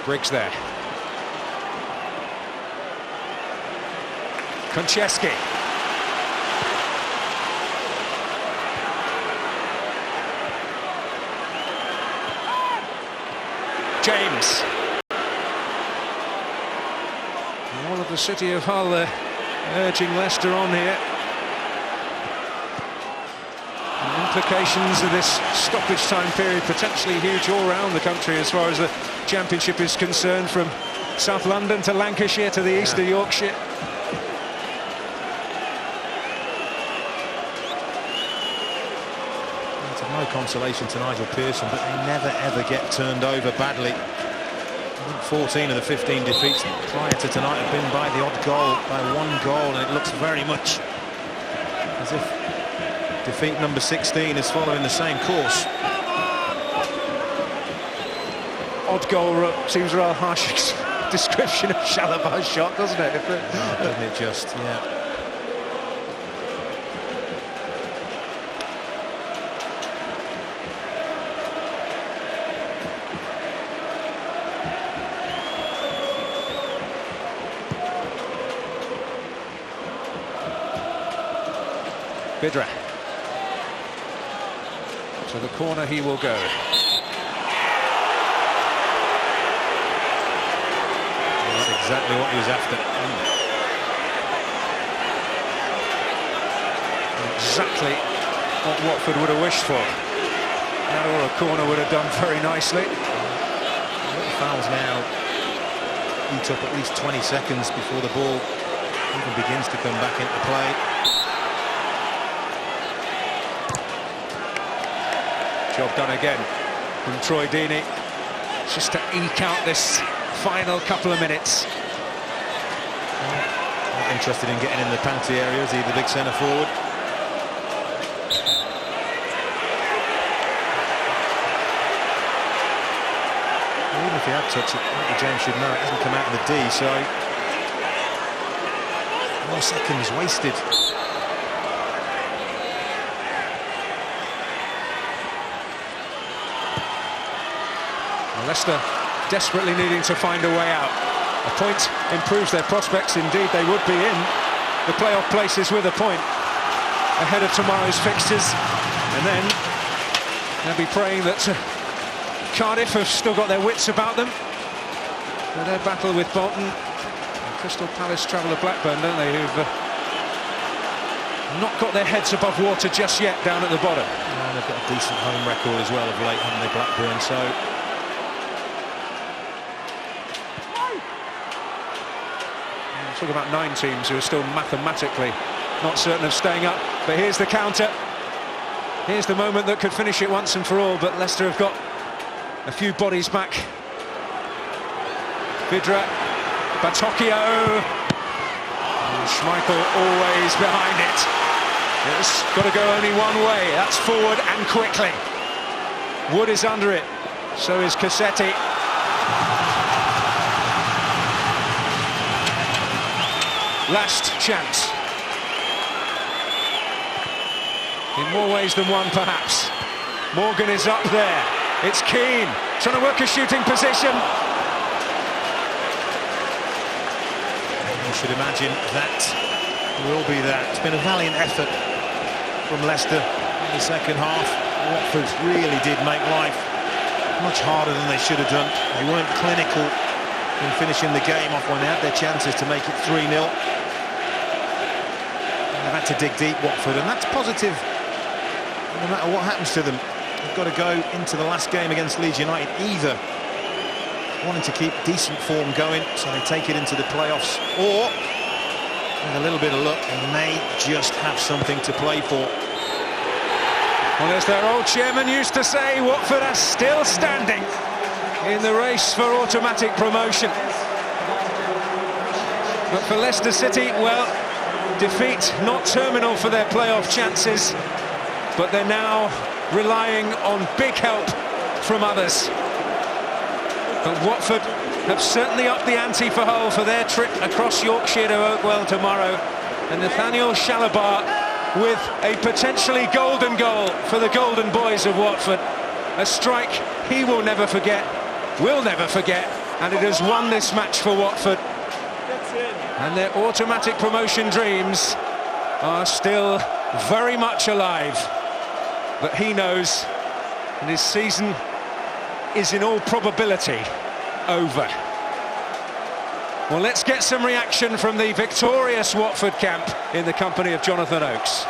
Briggs there. Konchesky. James. All of the city of Hull urging Leicester on here. The implications of this stoppage time period potentially huge all around the country as far as the Championship is concerned, from South London to Lancashire to the east of Yorkshire.
No consolation to Nigel Pearson, but they never ever get turned over badly. I think 14 of the 15 defeats prior to tonight have been by the odd goal, by 1 goal, and it looks very much as if defeat number 16 is following the same course.
Odd goal seems a rather harsh description of Chalobah's shot, doesn't it?
Doesn't it just, yeah.
Vidra. To the corner he will go.
That's exactly what he was after.
Exactly what Watford would have wished for. That or a corner would have done very nicely.
Fouls now eat up at least 20 seconds before the ball even begins to come back into play.
Job done again from Troy Deeney, just to eke out this final couple of minutes.
Not interested in getting in the penalty areas, either big centre forward. Even if he had touched it, James should know it hasn't come out of the D, so more seconds wasted.
Leicester desperately needing to find a way out. A point improves their prospects. Indeed, they would be in the playoff places with a point ahead of tomorrow's fixtures. And then they'll be praying that Cardiff have still got their wits about them for their battle with Bolton. And Crystal Palace travel to Blackburn, don't they, who've not got their heads above water just yet down at the bottom.
And they've got a decent home record as well of late, haven't they, Blackburn? So
talk about 9 teams who are still mathematically not certain of staying up. But here's the counter. Here's the moment that could finish it once and for all. But Leicester have got a few bodies back. Vidra, Batocchio, and Schmeichel always behind it. It's got to go only one way. That's forward and quickly. Wood is under it. So is Cassetti. Last chance. In more ways than one, perhaps. Morgan is up there. It's Kane trying to work a shooting position.
You should imagine that will be that. It's been a valiant effort from Leicester in the second half. Watford really did make life much harder than they should have done. They weren't clinical in finishing the game off when they had their chances to make it 3-0. They've had to dig deep, Watford, and that's positive. No matter what happens to them, they've got to go into the last game against Leeds United either wanting to keep decent form going so they take it into the playoffs, or with a little bit of luck they may just have something to play for.
Well, as their old chairman used to say, Watford are still standing in the race for automatic promotion. But for Leicester City, well, defeat not terminal for their playoff chances, but they're now relying on big help from others. But Watford have certainly upped the ante for Hull for their trip across Yorkshire to Oakwell tomorrow. And Nathaniel Chalobah with a potentially golden goal for the Golden Boys of Watford. A strike he will never forget, and it has won this match for Watford. And their automatic promotion dreams are still very much alive. But he knows that his season is in all probability over. Well, let's get some reaction from the victorious Watford camp in the company of Jonathan Oakes.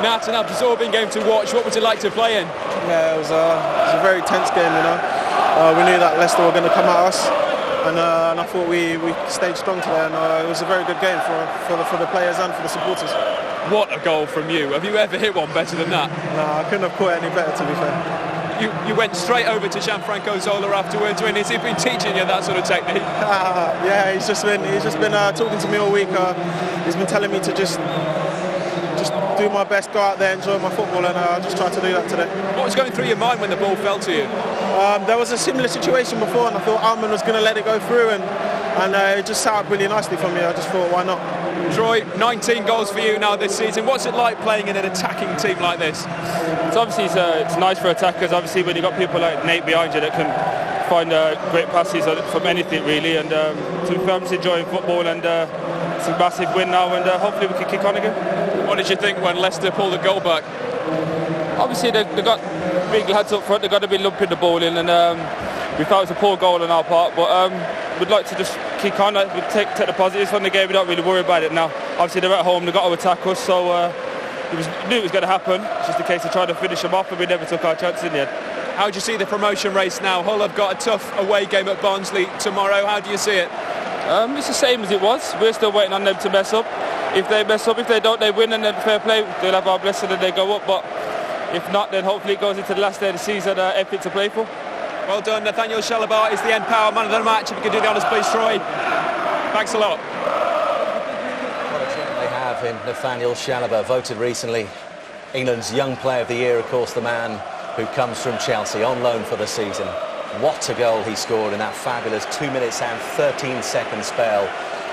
Nat, an absorbing game to watch. What would you like to play in?
Yeah, it was a very tense game, you know. We knew that Leicester were going to come at us, and I thought we stayed strong today, and it was a very good game for the players and for the supporters.
What a goal from you. Have you ever hit one better than that?
No, I couldn't have caught any better, to be fair.
You went straight over to Gianfranco Zola afterwards. When has he been teaching you that sort of technique?
Yeah, he's just been talking to me all week. He's been telling me to just do my best, go out there, enjoy my football, and I just tried to do that today.
What was going through your mind when the ball fell to you?
There was a similar situation before, and I thought Alman was going to let it go through, and it just sat up really nicely for me. I just thought, why not?
Troy, 19 goals for you now this season. What's it like playing in an attacking team like this?
So obviously it's nice for attackers. Obviously, when you've got people like Nate behind you that can find great passes from anything really, and to be honest, enjoying football, and it's a massive win now, and hopefully we can kick on again.
What did you think when Leicester pulled the goal back?
Obviously they got big lads up front. They've got to be lumping the ball in, and we thought it was a poor goal on our part, but we'd like to just kick on. We take the positives from the game. We don't really worry about it now. Obviously they're at home, they've got to attack us, so knew it was going to happen. It's just a case of trying to finish them off, and we never took our chances in the end.
How do you see the promotion race now? Hull have got a tough away game at Barnsley tomorrow. How do you see it?
It's the same as it was. We're still waiting on them to mess up. If they mess up, if they don't, they win, and then fair play. They'll have our blessing and they go up. But If not, then hopefully it goes into the last day of the season epic to play for.
Well done, Nathaniel Chalobah is the end power man of the match. If you could do the honours, please, Troy. Thanks a lot.
What a team they have in Nathaniel Chalobah, voted recently England's Young Player of the Year, of course, the man who comes from Chelsea on loan for the season. What a goal he scored in that fabulous 2 minutes and 13-second spell.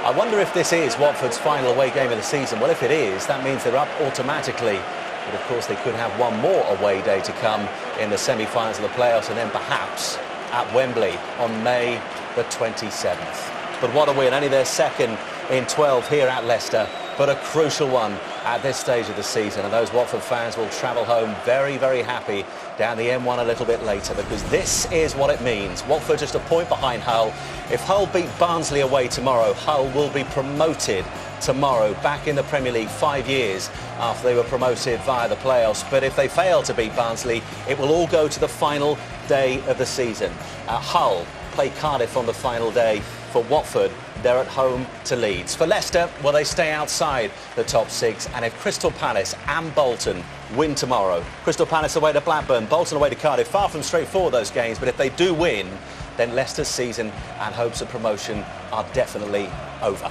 I wonder if this is Watford's final away game of the season. Well, if it is, that means they're up automatically. But of course, they could have one more away day to come in the semi-finals of the playoffs, and then perhaps at Wembley on May the 27th. But what a win, only their second in 12 here at Leicester, but a crucial one at this stage of the season. And those Watford fans will travel home very, very happy down the M1 a little bit later, because this is what it means. Watford just a point behind Hull. If Hull beat Barnsley away tomorrow, Hull will be promoted tomorrow, back in the Premier League 5 years after they were promoted via the playoffs. But if they fail to beat Barnsley, it will all go to the final day of the season. Hull play Cardiff on the final day. For Watford, they're at home to Leeds. For Leicester, well, they stay outside the top 6. And if Crystal Palace and Bolton win tomorrow, Crystal Palace away to Blackburn, Bolton away to Cardiff, far from straightforward, those games. But if they do win, then Leicester's season and hopes of promotion are definitely over.